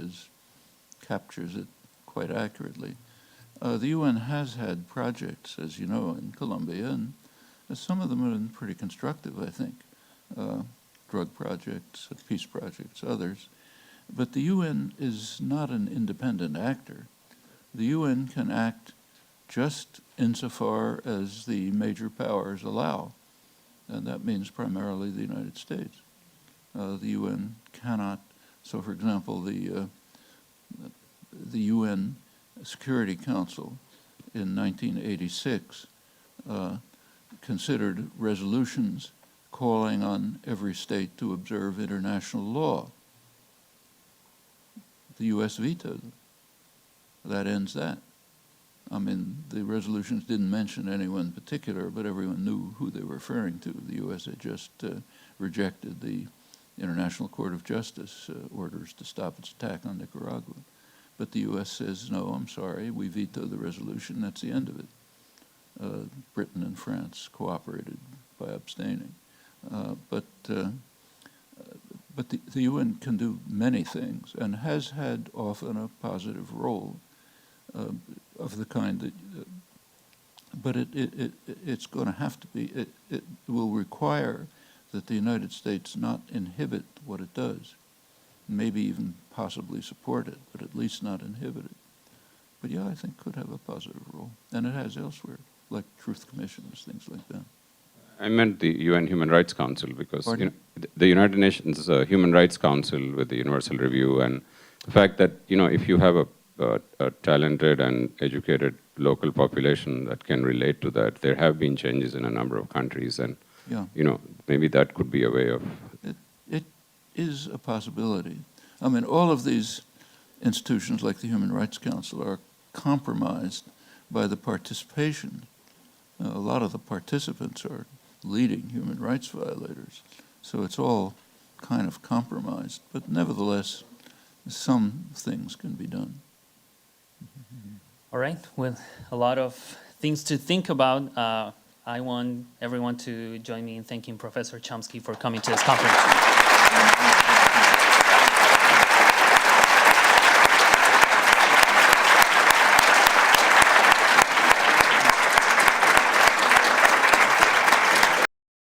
captures it quite accurately. The UN has had projects, as you know, in Colombia, and some of them have been pretty constructive, I think. Drug projects, peace projects, others. But the UN is not an independent actor. The UN can act just insofar as the major powers allow, and that means primarily the United States. The UN cannot, so for example, the UN Security Council in 1986 considered resolutions calling on every state to observe international law. The US vetoed them. That ends that. I mean, the resolutions didn't mention anyone in particular, but everyone knew who they were referring to. The US had just rejected the International Court of Justice orders to stop its attack on Nicaragua. But the US says, no, I'm sorry, we vetoed the resolution, that's the end of it. Britain and France cooperated by abstaining. But the UN can do many things and has had often a positive role of the kind that, but it's going to have to be, it will require that the United States not inhibit what it does, maybe even possibly support it, but at least not inhibit it. But yeah, I think could have a positive role, and it has elsewhere, like truth commissions, things like that. I meant the UN Human Rights Council because, you know, the United Nations Human Rights Council with the Universal Review, and the fact that, you know, if you have a talented and educated local population that can relate to that, there have been changes in a number of countries, and Yeah. Maybe that could be a way of. It is a possibility. I mean, all of these institutions like the Human Rights Council are compromised by the participation. A lot of the participants are leading human rights violators. So it's all kind of compromised. But nevertheless, some things can be done. All right, with a lot of things to think about, I want everyone to join me in thanking Professor Chomsky for coming to this conference.